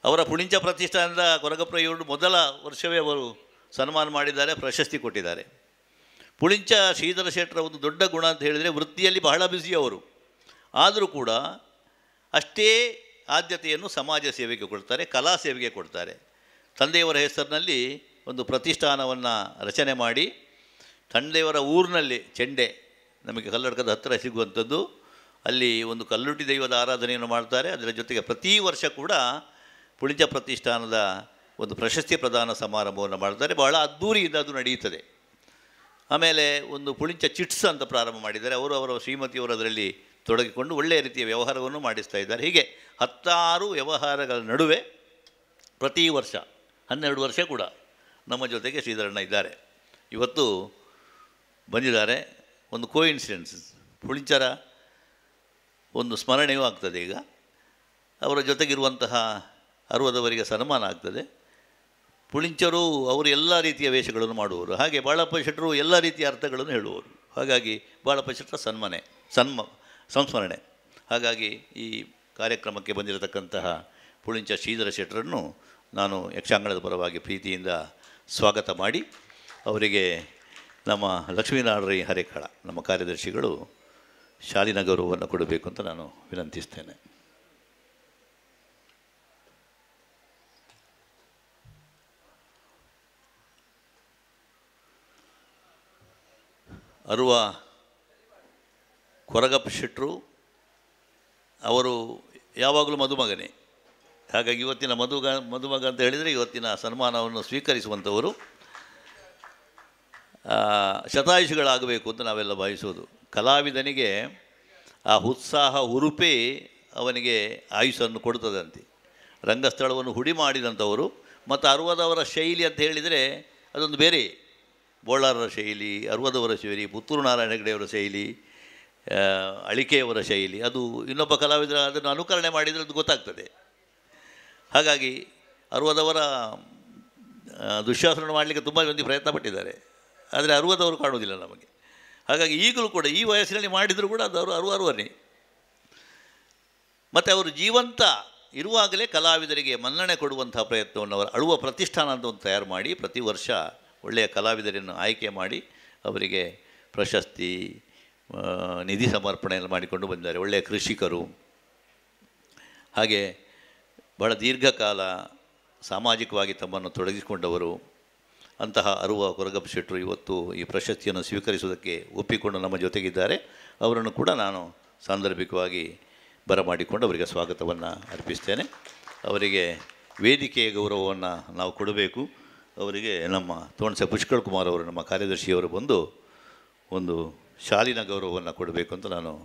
ಅವರ ಪುಳಿಂಚ ಪ್ರತಿಷ್ಠಾನದ ಕೊರಗಪ್ಪ ಇವರು ಮೊದಲ ವರ್ಷವೇ ಅವರು ಸನ್ಮಾನ ಮಾಡಿದ್ದಾರೆ, ಪ್ರಶಸ್ತಿ ಕೊಟ್ಟಿದ್ದಾರೆ. ಪುಳಿಂಚ ಶ್ರೀಧರ ಶೆಟ್ಟರ ಒಂದು ದೊಡ್ಡ ಗುಣ ಅಂತ ಹೇಳಿದರೆ ವೃತ್ತಿಯಲ್ಲಿ ಬಹಳ ಬ್ಯುಸಿ ಅವರು. ಆದರೂ ಕೂಡ ಅಷ್ಟೇ ಆದ್ಯತೆಯನ್ನು ಸಮಾಜ ಸೇವೆಗೆ ಕೊಡ್ತಾರೆ, ಕಲಾ ಸೇವೆಗೆ ಕೊಡ್ತಾರೆ. ತಂದೆಯವರ ಹೆಸರಿನಲ್ಲಿ ಒಂದು ಪ್ರತಿಷ್ಠಾನವನ್ನು ರಚನೆ ಮಾಡಿ, ತಂದೆಯವರ ಊರಿನಲ್ಲಿ ಚೆಂಡೆ, ನಮಗೆ ಕಲ್ಲಡ್ಕದ ಹತ್ತಿರ ಸಿಗುವಂಥದ್ದು, ಅಲ್ಲಿ ಒಂದು ಕಲ್ಲುಟಿ ದೈವದ ಆರಾಧನೆಯನ್ನು ಮಾಡ್ತಾರೆ. ಅದರ ಜೊತೆಗೆ ಪ್ರತಿ ವರ್ಷ ಕೂಡ ಪುಳಿಂಚ ಪ್ರತಿಷ್ಠಾನದ ಒಂದು ಪ್ರಶಸ್ತಿ ಪ್ರದಾನ ಸಮಾರಂಭವನ್ನು ಮಾಡ್ತಾರೆ. ಬಹಳ ಅದ್ಧೂರಿಯಿಂದ ಅದು ನಡೆಯುತ್ತದೆ. ಆಮೇಲೆ ಒಂದು ಪುಳಿಂಚ ಚಿಟ್ಸ್ ಅಂತ ಪ್ರಾರಂಭ ಮಾಡಿದ್ದಾರೆ. ಅವರು ಅವರ ಶ್ರೀಮತಿಯವರು ಅದರಲ್ಲಿ ತೊಡಗಿಕೊಂಡು ಒಳ್ಳೆಯ ರೀತಿಯ ವ್ಯವಹಾರವನ್ನು ಮಾಡಿಸ್ತಾ ಇದ್ದಾರೆ. ಹೀಗೆ 16 ವ್ಯವಹಾರಗಳ ನಡುವೆ ಪ್ರತಿ ವರ್ಷ 12 ವರ್ಷ ಕೂಡ ನಮ್ಮ ಜೊತೆಗೆ ಶ್ರೀಧರಣ್ಣ ಇದ್ದಾರೆ. ಇವತ್ತು ಬಂದಿದ್ದಾರೆ. ಒಂದು ಕೋಇನ್ಸಿಡೆನ್ಸ್, ಪುಳಿಂಚರ ಒಂದು ಸ್ಮರಣೆಯೂ ಆಗ್ತದೆ. ಈಗ ಅವರ ಜೊತೆಗಿರುವಂತಹ 60ವರಿಗೆ ಸನ್ಮಾನ ಆಗ್ತದೆ. ಪುಳಿಂಚರು ಅವರು ಎಲ್ಲ ರೀತಿಯ ವೇಷಗಳನ್ನು ಮಾಡುವವರು. ಹಾಗೆ ಬಾಳಪ್ಪ ಶೆಟ್ಟರು ಎಲ್ಲ ರೀತಿಯ ಅರ್ಥಗಳನ್ನು ಹೇಳುವವರು. ಹಾಗಾಗಿ ಬಾಳಪ್ಪ ಶೆಟ್ಟರ ಸಂಸ್ಮರಣೆ. ಹಾಗಾಗಿ ಈ ಕಾರ್ಯಕ್ರಮಕ್ಕೆ ಬಂದಿರತಕ್ಕಂತಹ ಪುಳಿಂಚ ಶ್ರೀಧರ ಶೆಟ್ಟರನ್ನು ನಾನು ಯಕ್ಷಾಂಗಣದ ಪರವಾಗಿ ಪ್ರೀತಿಯಿಂದ ಸ್ವಾಗತ ಮಾಡಿ, ಅವರಿಗೆ ನಮ್ಮ ಲಕ್ಷ್ಮೀನಾರಾಯಣ ಹರೇಕಾಳ ನಮ್ಮ ಕಾರ್ಯದರ್ಶಿಗಳು ಶಾಲಿನ ಗೌರವವನ್ನು ಕೊಡಬೇಕು ಅಂತ ನಾನು ವಿನಂತಿಸ್ತೇನೆ. ಅರುವ ಕೊರಗಪ್ಪ ಶೆಟ್ಟರು ಅವರು ಯಾವಾಗಲೂ ಮದುಮಗನೇ. ಹಾಗಾಗಿ ಇವತ್ತಿನ ಮದುಮಗ ಅಂತ ಹೇಳಿದರೆ ಇವತ್ತಿನ ಸನ್ಮಾನವನ್ನು ಸ್ವೀಕರಿಸುವಂಥವರು ಶತಾಯುಷಿಗಳಾಗಬೇಕು ಅಂತ ನಾವೆಲ್ಲ ಭಾವಿಸೋದು. ಕಲಾವಿದನಿಗೆ ಆ ಉತ್ಸಾಹ ಹುರುಪೇ ಅವನಿಗೆ ಆಯುಷನ್ನು ಕೊಡುತ್ತದಂತೆ. ರಂಗಸ್ಥಳವನ್ನು ಹುಡಿ ಮಾಡಿದಂಥವರು. ಮತ್ತು 60ಅವರ ಶೈಲಿ ಅಂತ ಹೇಳಿದರೆ ಅದೊಂದು ಬೇರೆ. ಬೋಳಾರರ ಶೈಲಿ, 60ಅವರ ಶೈಲಿ, ಪುತ್ತೂರು ನಾರಾಯಣ ಹೆಗಡೆಯವರ ಶೈಲಿ, ಅಳಿಕೆಯವರ ಶೈಲಿ, ಅದು ಇನ್ನೊಬ್ಬ ಕಲಾವಿದರ ಅದನ್ನು ಅನುಕರಣೆ ಮಾಡಿದರೆ ಅದು ಗೊತ್ತಾಗ್ತದೆ. ಹಾಗಾಗಿ 60ಅವರ ದುಶ್ಯಾಸನ ಮಾಡಲಿಕ್ಕೆ ತುಂಬ ಮಂದಿ ಪ್ರಯತ್ನ ಪಟ್ಟಿದ್ದಾರೆ. ಆದರೆ 60ಅವರು ಕಾಣುವುದಿಲ್ಲ ನಮಗೆ. ಹಾಗಾಗಿ ಈಗಲೂ ಕೂಡ ಈ ವಯಸ್ಸಿನಲ್ಲಿ ಮಾಡಿದರೂ ಕೂಡ ಅದು ಅವರು 60ನೇ. ಮತ್ತು ಅವರು ಜೀವಂತ ಇರುವಾಗಲೇ ಕಲಾವಿದರಿಗೆ ಮನ್ನಣೆ ಕೊಡುವಂಥ ಪ್ರಯತ್ನವನ್ನು ಅವರು ಅಳುವ ಪ್ರತಿಷ್ಠಾನ ಅಂತ ಒಂದು ತಯಾರು ಮಾಡಿ ಪ್ರತಿ ವರ್ಷ ಒಳ್ಳೆಯ ಕಲಾವಿದರನ್ನು ಆಯ್ಕೆ ಮಾಡಿ ಅವರಿಗೆ ಪ್ರಶಸ್ತಿ, ನಿಧಿ ಸಮರ್ಪಣೆಯನ್ನು ಮಾಡಿಕೊಂಡು ಬಂದಿದ್ದಾರೆ. ಒಳ್ಳೆಯ ಕೃಷಿಕರು. ಹಾಗೆ ಬಹಳ ದೀರ್ಘಕಾಲ ಸಾಮಾಜಿಕವಾಗಿ ತಮ್ಮನ್ನು ತೊಡಗಿಸಿಕೊಂಡವರು. ಅಂತಹ ಅರುವ ಕೊರಗಪ್ಪ ಶೆಟ್ಟರು ಇವತ್ತು ಈ ಪ್ರಶಸ್ತಿಯನ್ನು ಸ್ವೀಕರಿಸುವುದಕ್ಕೆ ಒಪ್ಪಿಕೊಂಡು ನಮ್ಮ ಜೊತೆಗಿದ್ದಾರೆ. ಅವರನ್ನು ಕೂಡ ನಾನು ಸಾಂದರ್ಭಿಕವಾಗಿ ಬರಮಾಡಿಕೊಂಡು ಅವರಿಗೆ ಸ್ವಾಗತವನ್ನು ಅರ್ಪಿಸ್ತೇನೆ. ಅವರಿಗೆ ವೇದಿಕೆಯ ಗೌರವವನ್ನು ನಾವು ಕೊಡಬೇಕು. ಅವರಿಗೆ ನಮ್ಮ ತೋಣಸೆ ಪುಷ್ಕಳ್ ಕುಮಾರ್ ಅವರು, ನಮ್ಮ ಕಾರ್ಯದರ್ಶಿಯವರು ಬಂದು ಒಂದು ಶಾಲಿನ ಗೌರವವನ್ನು ಕೊಡಬೇಕು ಅಂತ ನಾನು